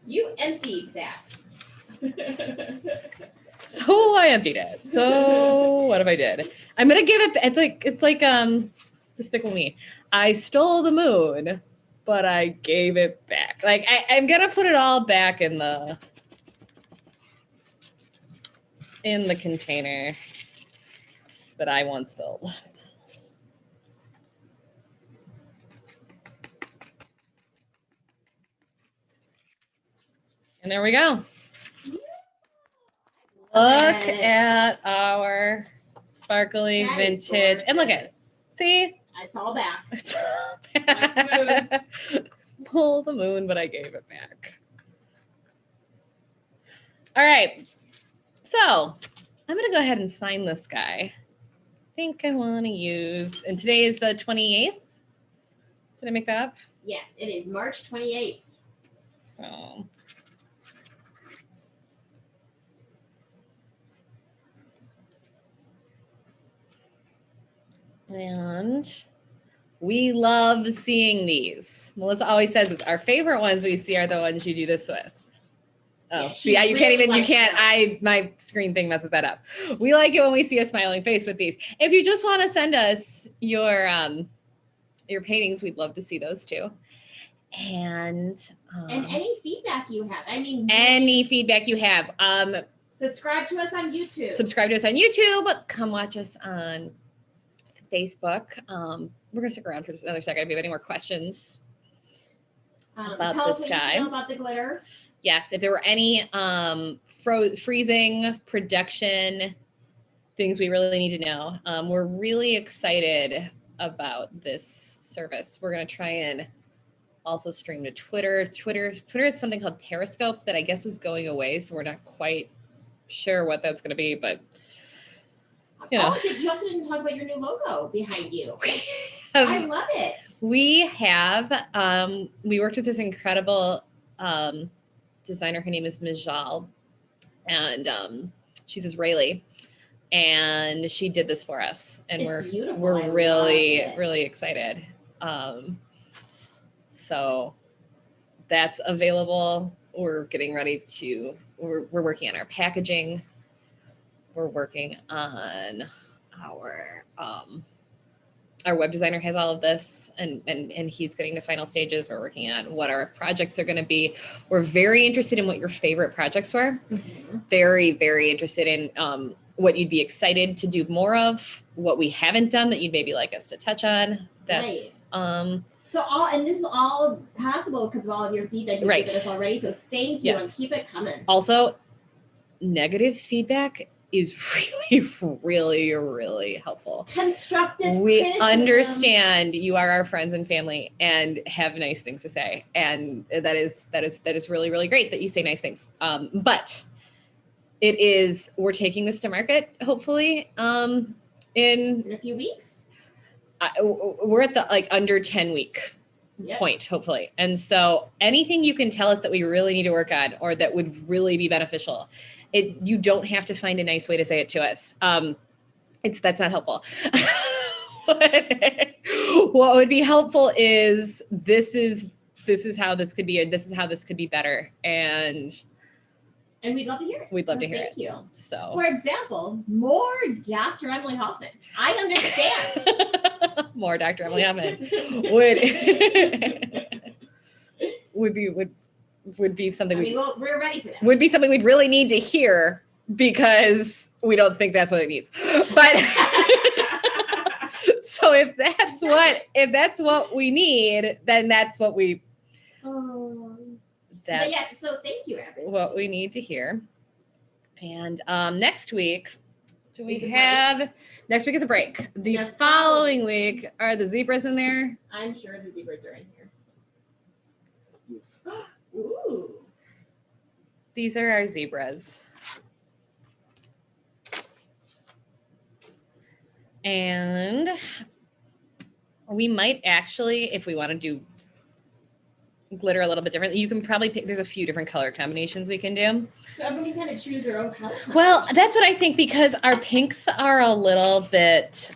You emptied that. So I emptied it. So what if I did? I'm gonna give it. It's like Despicable Me. I stole the moon, but I gave it back. Like I'm gonna put it all back in the container that I once filled. And there we go. Look at our sparkly vintage. And look at it. See? It's all back. It's all back. Stole the moon, but I gave it back. All right. So I'm going to go ahead and sign this guy. I think I want to use, and today is the 28th. Did I make that up? Yes, it is March 28th. So. And we love seeing these. Melissa always says it's our favorite ones we see are the ones you do this with. Oh, yeah, see, you can't even, you can't, my screen thing messes that up. We like it when we see a smiling face with these. If you just want to send us your paintings, we'd love to see those too. And any feedback you have. I mean, any feedback you have. Subscribe to us on YouTube. Subscribe to us on YouTube. Come watch us on Facebook. We're gonna stick around for just another second if you have any more questions about tell this us what guy. You feel about the glitter. Yes, if there were any freezing production things we really need to know. We're really excited about this service. We're gonna try and also stream to Twitter. Twitter is something called Periscope that I guess is going away, so we're not quite sure what that's gonna be, but you know. Oh, you also didn't talk about your new logo behind you. I love it. We have, we worked with this incredible designer. Her name is Mijal, and she's Israeli, and she did this for us. And we're really excited. So that's available. We're getting ready to, we're working on our packaging. We're working on our web designer has all of this, and he's getting to final stages. We're working on what our projects are going to be. We're very interested in what your favorite projects were. Mm-hmm. Very, very interested in what you'd be excited to do more of, what we haven't done that you'd maybe like us to touch on. That's and this is all possible because of all of your feedback you've given us already. So thank you, and keep it coming. Also, negative feedback is really, really helpful. Constructive criticism. Understand you are our friends and family and have nice things to say. And that is really, really great that you say nice things. But we're taking this to market, hopefully, in a few weeks. We're at the under 10 week point, hopefully. And so anything you can tell us that we really need to work on or that would really be beneficial, you don't have to find a nice way to say it to us. That's not helpful. What would be helpful is this is how this could be, and this is how this could be better. And we'd love to hear it. We'd love to hear it. Thank you. So, for example, more Dr. Emily Hoffman. I understand. More Dr. Emily Hoffman would be something. We're ready for that. Would be something we'd really need to hear because we don't think that's what it needs. But so if that's what we need, then that's what we. Yes, so thank you, everyone. What we need to hear. And next week, next week is a break. The following week, are the zebras in there? I'm sure the zebras are in here. Ooh. These are our zebras. And we might actually, if we want to do glitter a little bit different, you can probably pick, there's a few different color combinations we can do. So everyone can kind of choose their own color. Well, that's what I think, because our pinks are a little bit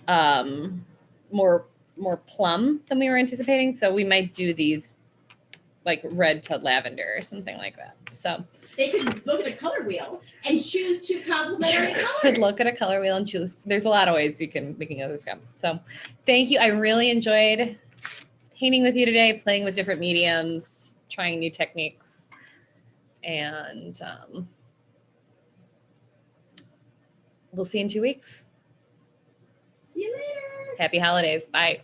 more plum than we were anticipating. So we might do these like red to lavender or something like that. So they could look at a color wheel and choose two complementary colors. Could look at a color wheel and choose. There's a lot of ways we can go this job. So thank you. I really enjoyed painting with you today, playing with different mediums, trying new techniques, and we'll see you in 2 weeks. See you later. Happy holidays. Bye.